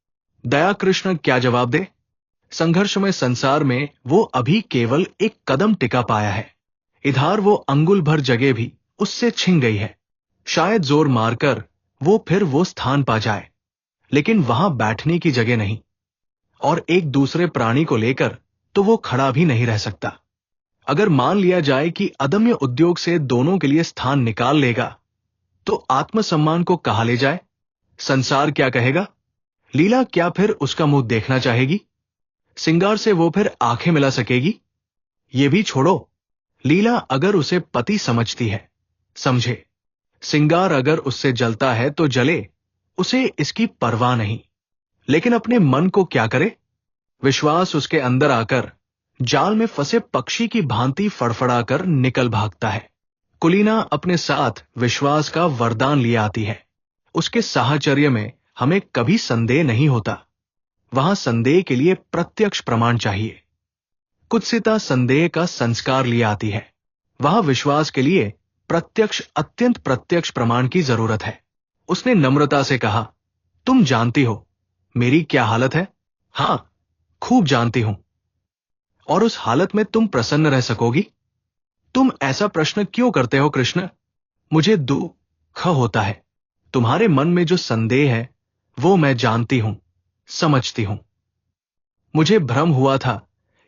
दया कृष्ण क्या जवाब दे? संघर्षमय संसार में वो अभी केवल एक कदम टिका पाया है। इधर वो अंगुल भर जगह भी उससे छिन गई है। शायद जोर मारकर वो फिर वो स्थान पा जाए, लेकिन वहां बैठने की जगह नहीं, और एक दूसरे प्राणी को लेकर तो वो खड़ा भी नहीं रह सकता। अगर मान लिया जाए कि अदम्य उद्योग से दोनों के लिए स्थान निकाल लेगा, तो आत्मसम्मान को कहा ले जाए? संसार क्या कहेगा? लीला क्या फिर उसका मुंह देखना चाहेगी? सिंगार से वो फिर आंखें मिला सकेगी? ये भी छोड़ो, लीला अगर उसे पति समझती है, समझे। सिंगार अगर उससे जलता है तो जले, उसे इसकी परवाह नहीं। लेकिन अपने मन को क्या करे? विश्वास उसके अंदर आकर जाल में फंसे पक्षी की भांति फड़फड़ाकर निकल भागता है। कुलीना अपने साथ विश्वास का वरदान लिए आती है। उसके साहचर्य में हमें कभी संदेह नहीं होता। वहां संदेह के लिए प्रत्यक्ष प्रमाण चाहिए। कुत्सिता संदेह का संस्कार लिए आती है। वहां विश्वास के लिए प्रत्यक्ष, अत्यंत प्रत्यक्ष प्रमाण की जरूरत है। उसने नम्रता से कहा, तुम जानती हो मेरी क्या हालत है? हां, खूब जानती हूं। और उस हालत में तुम प्रसन्न रह सकोगी? तुम ऐसा प्रश्न क्यों करते हो कृष्ण? मुझे दुख होता है। तुम्हारे मन में जो संदेह है वो मैं जानती हूं, समझती हूं। मुझे भ्रम हुआ था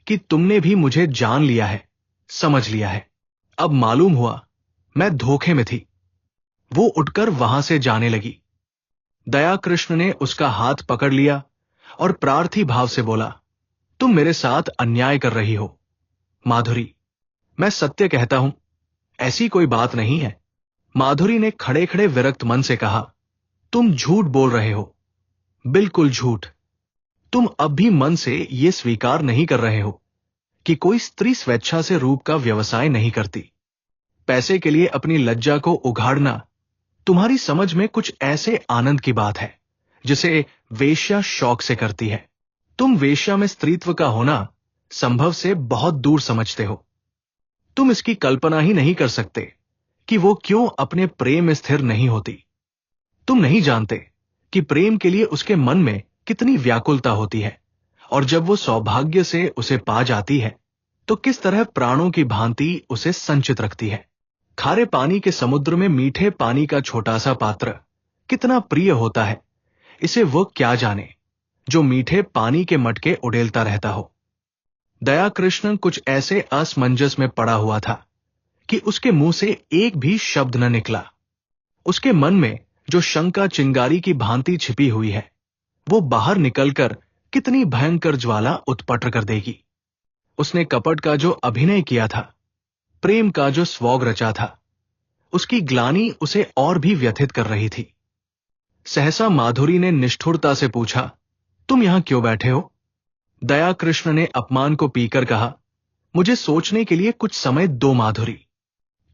कि तुमने भी मुझे जान लिया है, समझ लिया है। अब मालूम हुआ मैं धोखे में थी। वो उठकर वहां से जाने लगी। दया कृष्ण ने उसका हाथ पकड़ लिया और प्रार्थी भाव से बोला, तुम मेरे साथ अन्याय कर रही हो माधुरी। मैं सत्य कहता हूं, ऐसी कोई बात नहीं है। माधुरी ने खड़े खड़े विरक्त मन से कहा, तुम झूठ बोल रहे हो, बिल्कुल झूठ। तुम अब भी मन से यह स्वीकार नहीं कर रहे हो कि कोई स्त्री स्वेच्छा से रूप का व्यवसाय नहीं करती। पैसे के लिए अपनी लज्जा को उघाड़ना तुम्हारी समझ में कुछ ऐसे आनंद की बात है जिसे वेश्या शौक से करती है। तुम वेश्या में स्त्रीत्व का होना संभव से बहुत दूर समझते हो। तुम इसकी कल्पना ही नहीं कर सकते कि वो क्यों अपने प्रेम में स्थिर नहीं होती। तुम नहीं जानते कि प्रेम के लिए उसके मन में कितनी व्याकुलता होती है, और जब वो सौभाग्य से उसे पा जाती है तो किस तरह प्राणों की भांति उसे संचित रखती है। खारे पानी के समुद्र में मीठे पानी का छोटा सा पात्र कितना प्रिय होता है, इसे वो क्या जाने जो मीठे पानी के मटके उड़ेलता रहता हो। दया कृष्ण कुछ ऐसे असमंजस में पड़ा हुआ था कि उसके मुंह से एक भी शब्द न निकला। उसके मन में जो शंका चिंगारी की भांति छिपी हुई है, वो बाहर निकलकर कितनी भयंकर ज्वाला उत्पन्न कर देगी। उसने कपट का जो अभिनय किया था, प्रेम का जो स्वौग रचा था, उसकी ग्लानि उसे और भी व्यथित कर रही थी। सहसा माधुरी ने निष्ठुरता से पूछा, तुम यहां क्यों बैठे हो? दया कृष्ण ने अपमान को पीकर कहा, मुझे सोचने के लिए कुछ समय दो माधुरी।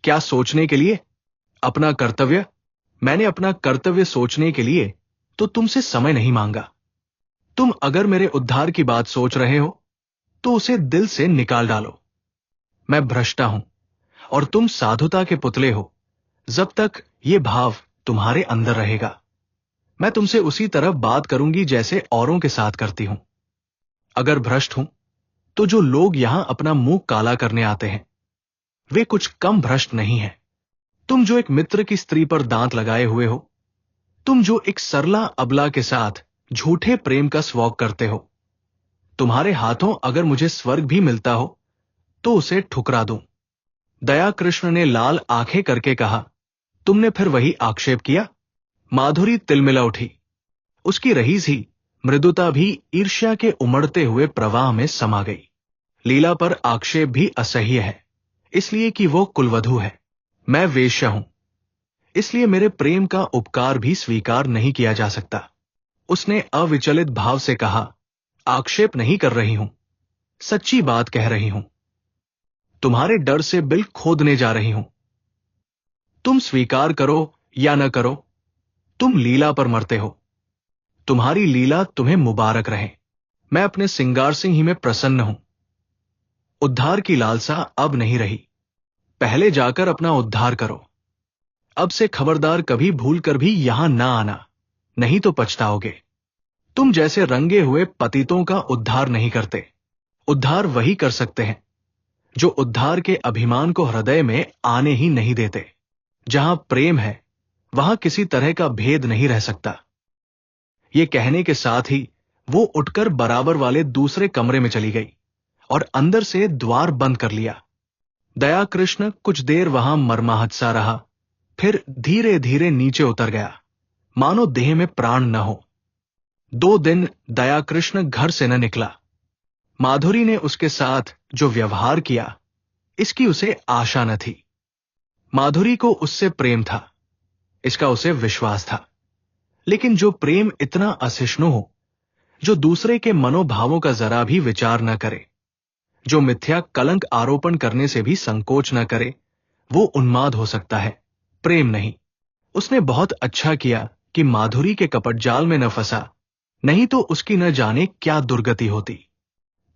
क्या सोचने के लिए? अपना कर्तव्य। मैंने अपना कर्तव्य सोचने के लिए तो तुमसे समय नहीं मांगा। तुम अगर मेरे उद्धार की बात सोच रहे हो तो उसे दिल से निकाल डालो। मैं भ्रष्टा हूं और तुम साधुता के पुतले हो। जब तक ये भाव तुम्हारे अंदर रहेगा, मैं तुमसे उसी तरह बात करूंगी जैसे औरों के साथ करती हूं। अगर भ्रष्ट हूं तो जो लोग यहां अपना मुंह काला करने आते हैं, वे कुछ कम भ्रष्ट नहीं हैं। तुम जो एक मित्र की स्त्री पर दांत लगाए हुए हो, तुम जो एक सरला अबला के साथ झूठे प्रेम का स्वौग करते हो, तुम्हारे हाथों अगर मुझे स्वर्ग भी मिलता हो तो उसे ठुकरा दूं। दया कृष्ण ने लाल आंखें करके कहा, तुमने फिर वही आक्षेप किया? माधुरी तिलमिला उठी। उसकी रहीज ही मृदुता भी ईर्ष्या के उमड़ते हुए प्रवाह में समा गई। लीला पर आक्षेप भी असह्य है, इसलिए कि वो कुलवधू है। मैं वेश्या हूं, इसलिए मेरे प्रेम का उपकार भी स्वीकार नहीं किया जा सकता। उसने अविचलित भाव से कहा, आक्षेप नहीं कर रही हूं, सच्ची बात कह रही हूं। तुम्हारे डर से बिल खोदने जा रही हूं। तुम स्वीकार करो या न करो, तुम लीला पर मरते हो। तुम्हारी लीला तुम्हें मुबारक रहे। मैं अपने सिंगार सिंह ही में प्रसन्न हूं। उद्धार की लालसा अब नहीं रही। पहले जाकर अपना उद्धार करो। अब से खबरदार कभी भूल कर भी यहां ना आना, नहीं तो पछताओगे। तुम जैसे रंगे हुए पतितों का उद्धार नहीं करते। उद्धार वही कर सकते हैं जो उद्धार के अभिमान को हृदय में आने ही नहीं देते। जहां प्रेम है, वहां किसी तरह का भेद नहीं रह सकता। ये कहने के साथ ही वो उठकर बराबर वाले दूसरे कमरे में चली गई और अंदर से द्वार बंद कर लिया। दया कृष्ण कुछ देर वहां मरमाहत सा रहा, फिर धीरे धीरे नीचे उतर गया, मानो देह में प्राण न हो। 2 दिन दया कृष्ण घर से न निकला। माधुरी ने उसके साथ जो व्यवहार किया, इसकी उसे आशा न थी। माधुरी को उससे प्रेम था, इसका उसे विश्वास था। लेकिन जो प्रेम इतना असहिष्णु हो, जो दूसरे के मनोभावों का जरा भी विचार न करे, जो मिथ्या कलंक आरोपण करने से भी संकोच न करे, वो उन्माद हो सकता है, प्रेम नहीं। उसने बहुत अच्छा किया कि माधुरी के कपटजाल में न फंसा, नहीं तो उसकी न जाने क्या दुर्गति होती।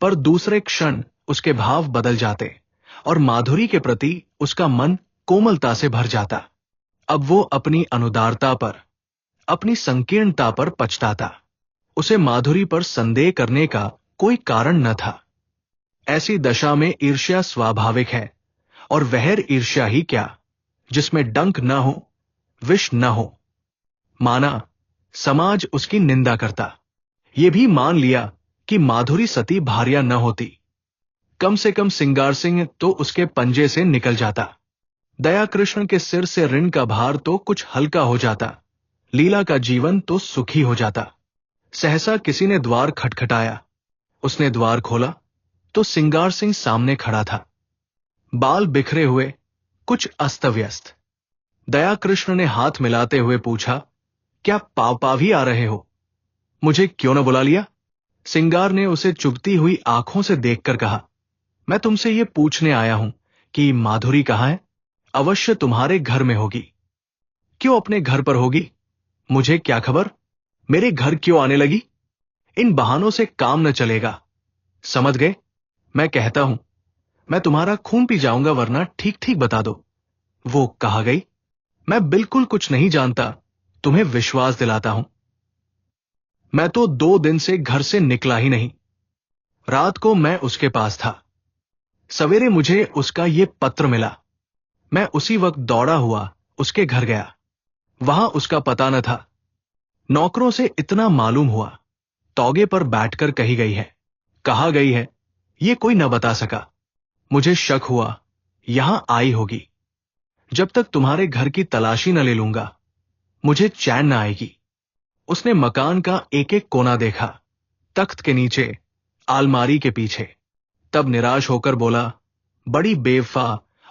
पर दूसरे क्षण उसके भाव बदल जाते और माधुरी के प्रति उसका मन कोमलता से भर जाता। अब वो अपनी अनुदारता पर, अपनी संकीर्णता पर पछताता। उसे माधुरी पर संदेह करने का कोई कारण न था। ऐसी दशा में ईर्ष्या स्वाभाविक है, और वहर ईर्ष्या ही क्या, जिसमें डंक न हो, विष न हो। माना समाज उसकी निंदा करता, ये भी मान लिया कि माधुरी सती भार्या न होती, कम से कम सिंगार सिंह तो उसके पंजे से निकल जाता। दया कृष्ण के सिर से ऋण का भार तो कुछ हल्का हो जाता, लीला का जीवन तो सुखी हो जाता। सहसा किसी ने द्वार खटखटाया। उसने द्वार खोला तो सिंगार सिंह सामने खड़ा था, बाल बिखरे हुए, कुछ अस्त व्यस्त। दया कृष्ण ने हाथ मिलाते हुए पूछा, क्या पाव पाव ही आ रहे हो? मुझे क्यों न बुला लिया? सिंगार ने उसे चुभती हुई आंखों से देखकर कहा, मैं तुमसे ये पूछने आया हूं कि माधुरी कहां है? अवश्य तुम्हारे घर में होगी। क्यों अपने घर पर होगी? मुझे क्या खबर, मेरे घर क्यों आने लगी? इन बहानों से काम न चलेगा, समझ गए? मैं कहता हूं, मैं तुम्हारा खून पी जाऊंगा, वरना ठीक ठीक बता दो। वो कहा गई, मैं बिल्कुल कुछ नहीं जानता, तुम्हें विश्वास दिलाता हूं। मैं तो 2 दिन से घर से निकला ही नहीं। रात को मैं उसके पास था, सवेरे मुझे उसका ये पत्र मिला। मैं उसी वक्त दौड़ा हुआ उसके घर गया। वहां उसका पता न था। नौकरों से इतना मालूम हुआ, तौगे पर बैठकर कही गई है, कहा गई है, ये कोई न बता सका। मुझे शक हुआ यहां आई होगी। जब तक तुम्हारे घर की तलाशी न ले लूंगा, मुझे चैन न आएगी। उसने मकान का एक एक कोना देखा, तख्त के नीचे, आलमारी के पीछे। तब निराश होकर बोला, बड़ी बेवफा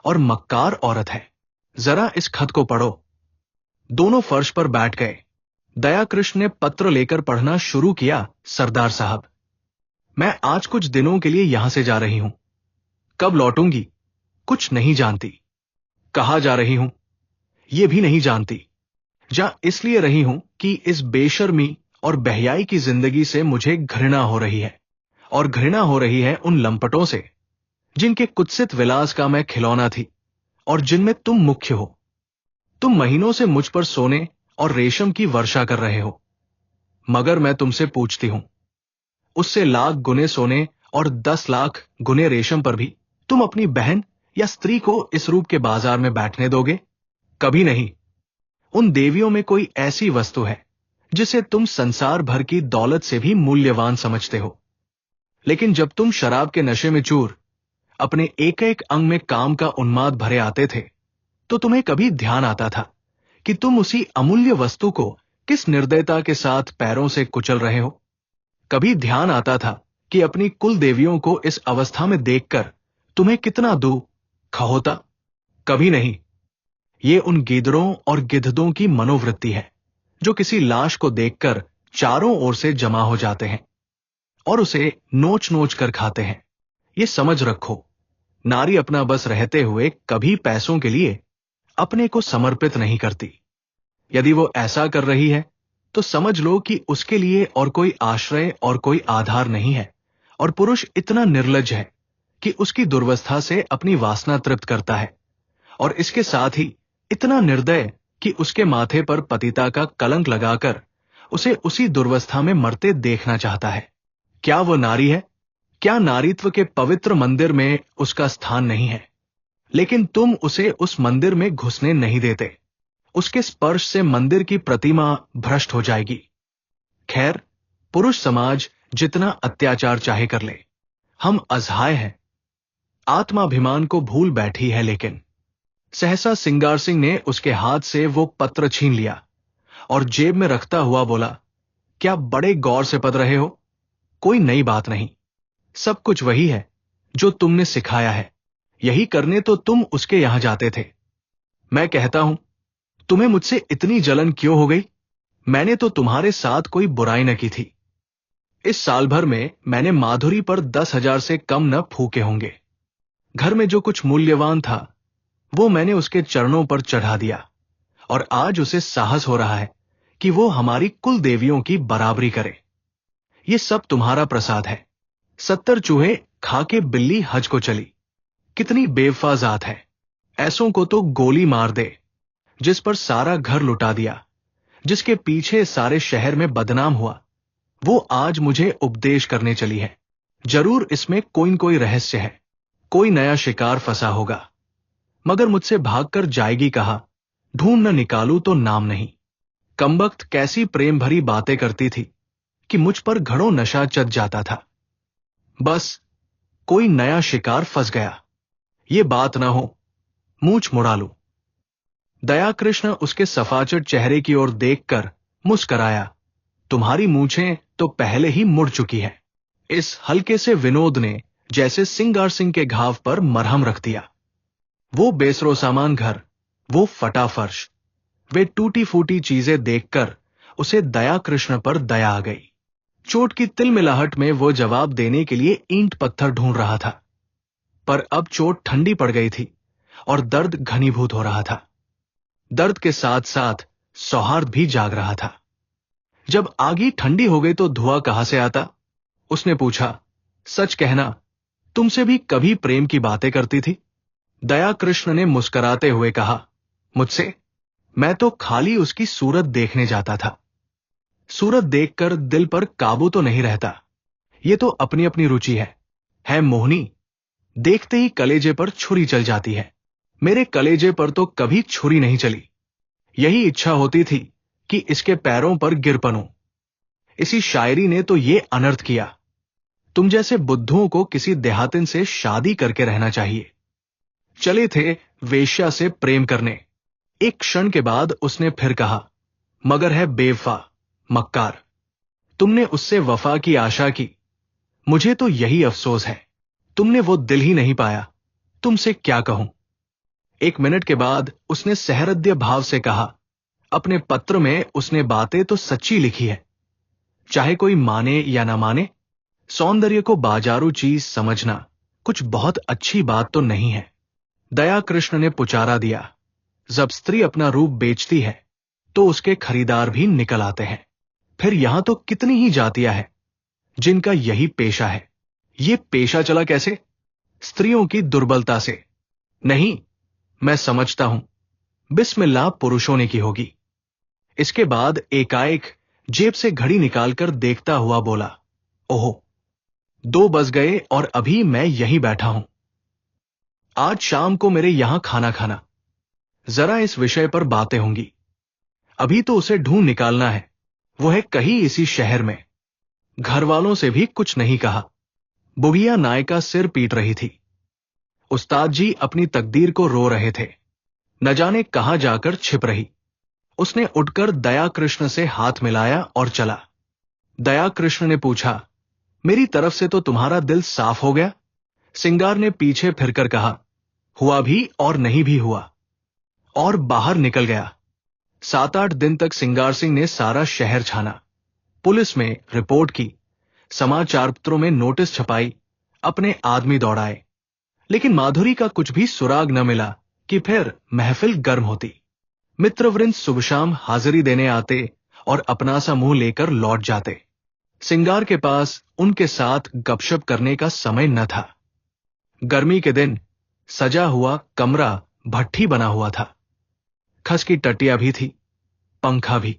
और मक्कार औरत है, जरा इस खत को पढ़ो। दोनों फर्श पर बैठ गए। दया कृष्ण ने पत्र लेकर पढ़ना शुरू किया। सरदार साहब, मैं आज कुछ दिनों के लिए यहां से जा रही हूं। कब लौटूंगी कुछ नहीं जानती। कहां जा रही हूं यह भी नहीं जानती। जा इसलिए रही हूं कि इस बेशर्मी और बेहयाई की जिंदगी से मुझे घृणा हो रही है, और घृणा हो रही है उन लंपटों से जिनके कुत्सित विलास का मैं खिलौना थी और जिनमें तुम मुख्य हो। तुम महीनों से मुझ पर सोने और रेशम की वर्षा कर रहे हो, मगर मैं तुमसे पूछती हूं, उससे लाख गुने सोने और 10 लाख गुने रेशम पर भी तुम अपनी बहन या स्त्री को इस रूप के बाजार में बैठने दोगे? कभी नहीं। उन देवियों में कोई ऐसी वस्तु है जिसे तुम संसार भर की दौलत से भी मूल्यवान समझते हो। लेकिन जब तुम शराब के नशे में चूर, अपने एक एक अंग में काम का उन्माद भरे आते थे, तो तुम्हें कभी ध्यान आता था कि तुम उसी अमूल्य वस्तु को किस निर्दयता के साथ पैरों से कुचल रहे हो? कभी ध्यान आता था कि अपनी कुल देवियों को इस अवस्था में देखकर तुम्हें कितना दुख होता? कभी नहीं। ये उन गीदड़ों और गिद्धों की मनोवृत्ति है जो किसी लाश को देखकर चारों ओर से जमा हो जाते हैं और उसे नोच नोच कर खाते हैं। ये समझ रखो, नारी अपना बस रहते हुए कभी पैसों के लिए अपने को समर्पित नहीं करती। यदि वो ऐसा कर रही है तो समझ लो कि उसके लिए और कोई आश्रय और कोई आधार नहीं है, और पुरुष इतना निर्लज्ज है कि उसकी दुर्वस्था से अपनी वासना तृप्त करता है, और इसके साथ ही इतना निर्दय कि उसके माथे पर पतिता का कलंक लगाकर उसे उसी दुर्वस्था में मरते देखना चाहता है। क्या वो नारी है? क्या नारीत्व के पवित्र मंदिर में उसका स्थान नहीं है? लेकिन तुम उसे उस मंदिर में घुसने नहीं देते। उसके स्पर्श से मंदिर की प्रतिमा भ्रष्ट हो जाएगी। खैर, पुरुष समाज जितना अत्याचार चाहे कर ले, हम असहाय हैं। आत्माभिमान को भूल बैठी है। लेकिन सहसा सिंगार सिंह ने उसके हाथ से वो पत्र छीन लिया और जेब में रखता हुआ बोला, क्या बड़े गौर से पढ़ रहे हो? कोई नई बात नहीं, सब कुछ वही है जो तुमने सिखाया है। यही करने तो तुम उसके यहां जाते थे। मैं कहता हूं, तुम्हें मुझसे इतनी जलन क्यों हो गई? मैंने तो तुम्हारे साथ कोई बुराई न की थी। इस साल भर में मैंने माधुरी पर 10,000 से कम न फूके होंगे। घर में जो कुछ मूल्यवान था वो मैंने उसके चरणों पर चढ़ा दिया, और आज उसे साहस हो रहा है कि वो हमारी कुल देवियों की बराबरी करे। ये सब तुम्हारा प्रसाद है। 70 चूहे खा के बिल्ली हज को चली। कितनी बेवफा जात है। ऐसों को तो गोली मार दे। जिस पर सारा घर लुटा दिया, जिसके पीछे सारे शहर में बदनाम हुआ, वो आज मुझे उपदेश करने चली है। जरूर इसमें कोई न कोई रहस्य है, कोई नया शिकार फंसा होगा। मगर मुझसे भागकर जाएगी कहा, ढूंढ न निकालू तो नाम नहीं। कमबख्त कैसी प्रेम भरी बातें करती थी कि मुझ पर घड़ों नशा चढ़ जाता था। बस कोई नया शिकार फंस गया, ये बात ना हो, मूंछ मुड़ा लूं। दया कृष्ण उसके सफाचट चेहरे की ओर देखकर मुस्कराया। तुम्हारी मूंछें तो पहले ही मुड़ चुकी है। इस हल्के से विनोद ने जैसे सिंगार सिंह के घाव पर मरहम रख दिया। वो बेसरो सामान घर, वो फटा फर्श, वे टूटी फूटी चीजें देखकर उसे दया कृष्ण पर दया आ गई। चोट की तिलमिलाहट में वो जवाब देने के लिए ईंट पत्थर ढूंढ रहा था, पर अब चोट ठंडी पड़ गई थी और दर्द घनीभूत हो रहा था। दर्द के साथ साथ सौहार्द भी जाग रहा था। जब आगी ठंडी हो गई तो धुआं कहां से आता? उसने पूछा, सच कहना, तुमसे भी कभी प्रेम की बातें करती थी? दया कृष्ण ने मुस्कुराते हुए कहा, मुझसे? मैं तो खाली उसकी सूरत देखने जाता था। सूरत देखकर दिल पर काबू तो नहीं रहता। ये तो अपनी अपनी रुचि है मोहनी। देखते ही कलेजे पर छुरी चल जाती है। मेरे कलेजे पर तो कभी छुरी नहीं चली। यही इच्छा होती थी कि इसके पैरों पर गिर पड़ूं। इसी शायरी ने तो ये अनर्थ किया। तुम जैसे बुद्धुओं को किसी देहातिन से शादी करके रहना चाहिए। चले थे वेश्या से प्रेम करने। एक क्षण के बाद उसने फिर कहा, मगर है बेवफा, मक्कार। तुमने उससे वफा की आशा की। मुझे तो यही अफसोस है, तुमने वो दिल ही नहीं पाया। तुमसे क्या कहूं? 1 मिनट के बाद उसने सहृदय भाव से कहा, अपने पत्र में उसने बातें तो सच्ची लिखी है। चाहे कोई माने या ना माने, सौंदर्य को बाजारू चीज समझना कुछ बहुत अच्छी बात तो नहीं है। दया कृष्ण ने पुचारा दिया, जब स्त्री अपना रूप बेचती है तो उसके खरीदार भी निकल आते हैं। फिर यहां तो कितनी ही जातियां हैं जिनका यही पेशा है। ये पेशा चला कैसे? स्त्रियों की दुर्बलता से। नहीं, मैं समझता हूं, बिस्मिल्लाह पुरुषों ने की होगी। इसके बाद एकाएक जेब से घड़ी निकालकर देखता हुआ बोला, ओहो, 2 बज गए और अभी मैं यहीं बैठा हूं। आज शाम को मेरे यहां खाना खाना, जरा इस विषय पर बातें होंगी। अभी तो उसे ढूंढ निकालना है। वो है कहीं इसी शहर में। घर वालों से भी कुछ नहीं कहा। बुढ़िया नायका सिर पीट रही थी। उस्ताद जी अपनी तकदीर को रो रहे थे। न जाने कहां जाकर छिप रही। उसने उठकर दया कृष्ण से हाथ मिलाया और चला। दया कृष्ण ने पूछा, मेरी तरफ से तो तुम्हारा दिल साफ हो गया? सिंगार ने पीछे फिरकर कहा, हुआ भी और नहीं भी हुआ, और बाहर निकल गया। 7-8 दिन तक सिंगार सिंह ने सारा शहर छाना, पुलिस में रिपोर्ट की, समाचार पत्रों में नोटिस छपाई, अपने आदमी दौड़ाए, लेकिन माधुरी का कुछ भी सुराग न मिला कि फिर महफिल गर्म होती। मित्रवृंद सुबह शाम हाजिरी देने आते और अपना सा मुंह लेकर लौट जाते। सिंगार के पास उनके साथ गपशप करने का समय न था। गर्मी के दिन सजा हुआ कमरा भट्ठी बना हुआ था, खस की टटिया भी थी, पंखा भी,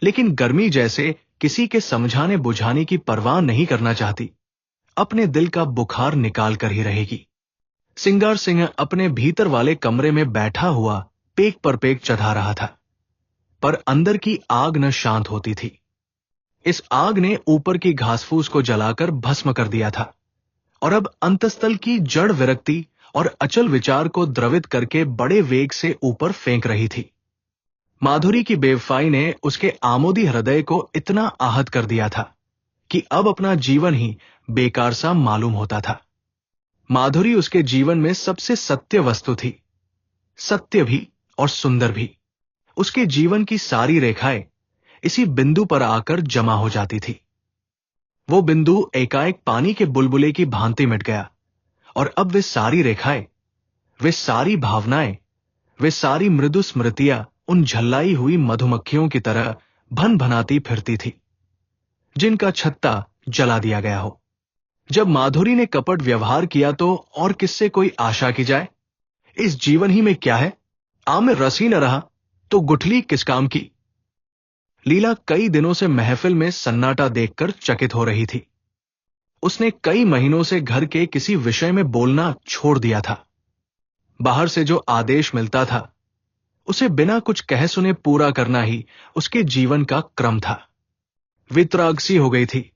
लेकिन गर्मी जैसे किसी के समझाने बुझाने की परवाह नहीं करना चाहती, अपने दिल का बुखार निकाल कर ही रहेगी। सिंगार सिंह अपने भीतर वाले कमरे में बैठा हुआ पेक पर पेक चढ़ा रहा था, पर अंदर की आग न शांत होती थी। इस आग ने ऊपर की घासफूस को जलाकर भस्म कर दिया था, और अब अंतस्तल की जड़ विरक्ति और अचल विचार को द्रवित करके बड़े वेग से ऊपर फेंक रही थी। माधुरी की बेवफाई ने उसके आमोदी हृदय को इतना आहत कर दिया था कि अब अपना जीवन ही बेकार सा मालूम होता था। माधुरी उसके जीवन में सबसे सत्य वस्तु थी, सत्य भी और सुंदर भी। उसके जीवन की सारी रेखाएं इसी बिंदु पर आकर जमा हो जाती थी। वो बिंदु एकाएक पानी के बुलबुले की भांति मिट गया, और अब वे सारी रेखाएं, वे सारी भावनाएं, वे सारी मृदु स्मृतियां उन झल्लाई हुई मधुमक्खियों की तरह भन भनाती फिरती थी, जिनका छत्ता जला दिया गया हो। जब माधुरी ने कपट व्यवहार किया तो और किससे कोई आशा की जाए? इस जीवन ही में क्या है? आम में रस ही न रहा तो गुठली किस काम की? लीला कई दिनों से महफिल में सन्नाटा देखकर चकित हो रही थी। उसने कई महीनों से घर के किसी विषय में बोलना छोड़ दिया था। बाहर से जो आदेश मिलता था उसे बिना कुछ कहे सुने पूरा करना ही उसके जीवन का क्रम था। वितराग सी हो गई थी,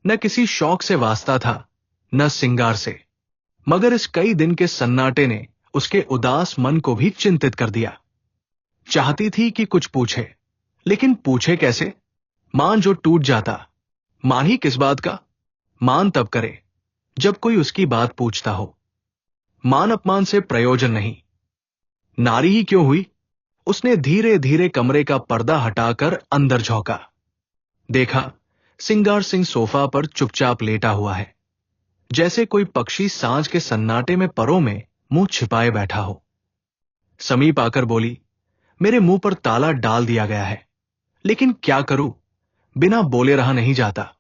न किसी शौक से वास्ता था, न सिंगार से, मगर इस कई दिन के सन्नाटे ने उसके उदास मन को भी चिंतित कर दिया। चाहती थी कि कुछ पूछे, लेकिन पूछे कैसे? मान जो टूट जाता, मान ही किस बात का? मान तब करे जब कोई उसकी बात पूछता हो। मान अपमान से प्रयोजन नहीं। नारी ही क्यों हुई? उसने धीरे धीरे कमरे का पर्दा हटाकर अंदर झोंका। देखा, सिंगार सिंह सोफा पर चुपचाप लेटा हुआ है, जैसे कोई पक्षी सांझ के सन्नाटे में परों में मुंह छिपाए बैठा हो। समीप आकर बोली, मेरे मुंह पर ताला डाल दिया गया है, लेकिन क्या करूं, बिना बोले रहा नहीं जाता।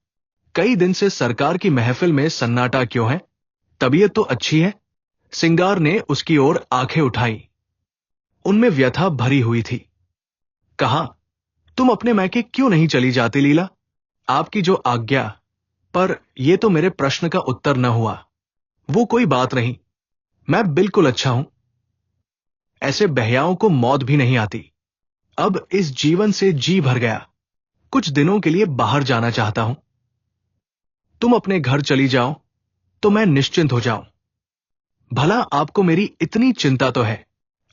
कई दिन से सरकार की महफिल में सन्नाटा क्यों है? तबीयत तो अच्छी है? सिंगार ने उसकी ओर आंखें उठाई, उनमें व्यथा भरी हुई थी। कहा, तुम अपने मैके क्यों नहीं चली जाती लीला? आपकी जो आज्ञा। पर यह तो मेरे प्रश्न का उत्तर न हुआ। वो कोई बात नहीं, मैं बिल्कुल अच्छा हूं। ऐसे बहयाओं को मौत भी नहीं आती। अब इस जीवन से जी भर गया, कुछ दिनों के लिए बाहर जाना चाहता हूं। तुम अपने घर चली जाओ तो मैं निश्चिंत हो जाऊं। भला आपको मेरी इतनी चिंता तो है,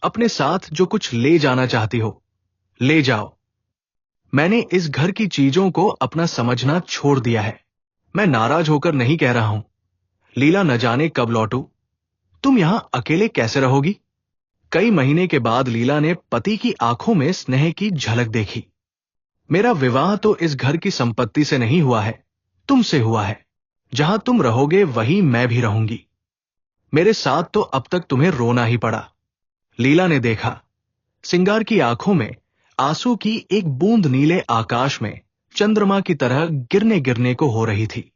अपने साथ जो कुछ ले जाना चाहती हो ले जाओ। मैंने इस घर की चीजों को अपना समझना छोड़ दिया है। मैं नाराज होकर नहीं कह रहा हूं, लीला न जाने कब लौटू। तुम यहां अकेले कैसे रहोगी? कई महीने के बाद लीला ने पति की आंखों में स्नेह की झलक देखी। मेरा विवाह तो इस घर की संपत्ति से नहीं हुआ है, तुमसे हुआ है। जहां तुम रहोगे वहीं मैं भी रहूंगी। मेरे साथ तो अब तक तुम्हें रोना ही पड़ा। लीला ने देखा, सिंगार की आंखों में आंसू की एक बूंद नीले आकाश में चंद्रमा की तरह गिरने गिरने को हो रही थी।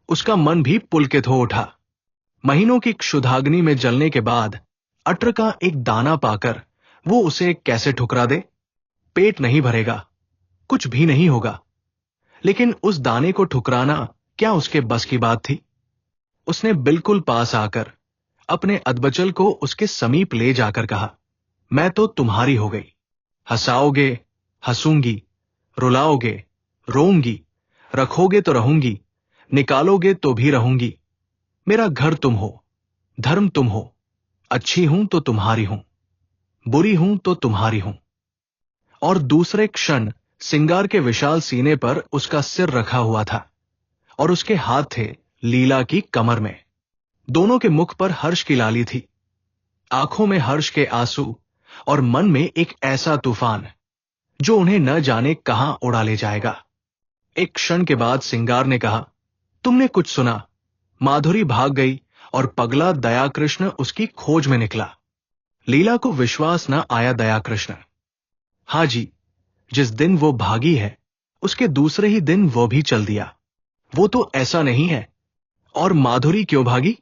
उसका मन भी पुलकित हो उठा। महीनों की क्षुधाग्नि में जलने के बाद अटर का एक दाना पाकर वो उसे कैसे ठुकरा दे? पेट नहीं भरेगा, कुछ भी नहीं होगा, लेकिन उस दाने को ठुकराना क्या उसके बस की बात थी? उसने बिल्कुल पास आकर अपने अधबचल को उसके समीप ले जाकर कहा, मैं तो तुम्हारी हो गई। हंसाओगे, हंसूंगी, रुलाओगे, रोऊंगी, रखोगे तो रहूंगी, निकालोगे तो भी रहूंगी। मेरा घर तुम हो, धर्म तुम हो, अच्छी हूं तो तुम्हारी हूं, बुरी हूं तो तुम्हारी हूं। और दूसरे क्षण सिंगार के विशाल सीने पर उसका सिर रखा हुआ था और उसके हाथ थे लीला की कमर में। दोनों के मुख पर हर्ष की लाली थी, आंखों में हर्ष के आंसू और मन में एक ऐसा तूफान जो उन्हें न जाने कहां उड़ा ले जाएगा। एक क्षण के बाद सिंगार ने कहा, तुमने कुछ सुना? माधुरी भाग गई और पगला दयाकृष्ण उसकी खोज में निकला। लीला को विश्वास न आया। दयाकृष्ण, हां जी, जिस दिन वो भागी है उसके दूसरे ही दिन वो भी चल दिया। वो तो ऐसा नहीं है। और माधुरी क्यों भागी?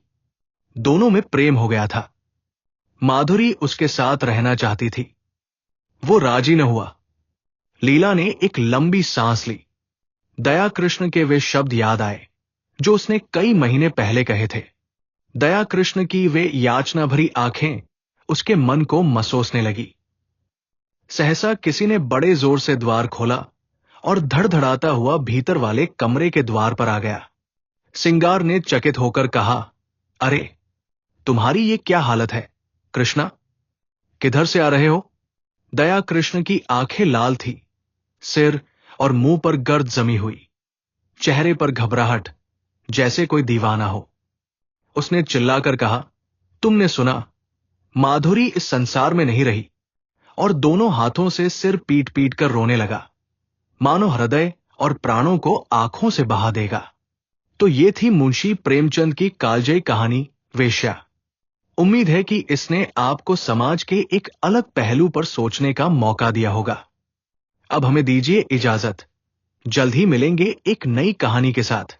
दोनों में प्रेम हो गया था। माधुरी उसके साथ रहना चाहती थी, वो राजी न हुआ। लीला ने एक लंबी सांस ली। दयाकृष्ण के वे शब्द याद आए जो उसने कई महीने पहले कहे थे। दयाकृष्ण की वे याचना भरी आंखें उसके मन को मसोसने लगी। सहसा किसी ने बड़े जोर से द्वार खोला और धड़धड़ाता हुआ भीतर वाले कमरे के द्वार पर आ गया। सिंगार ने चकित होकर कहा, अरे, तुम्हारी ये क्या हालत है कृष्णा? किधर से आ रहे हो? दया कृष्ण की आंखें लाल थी, सिर और मुंह पर गर्द जमी हुई, चेहरे पर घबराहट, जैसे कोई दीवाना हो। उसने चिल्लाकर कहा, तुमने सुना? माधुरी इस संसार में नहीं रही। और दोनों हाथों से सिर पीट पीट कर रोने लगा, मानो हृदय और प्राणों को आंखों से बहा देगा। तो ये थी मुंशी प्रेमचंद की कालजयी कहानी वेश्या। उम्मीद है कि इसने आपको समाज के एक अलग पहलू पर सोचने का मौका दिया होगा। अब हमें दीजिए इजाजत। जल्द ही मिलेंगे एक नई कहानी के साथ।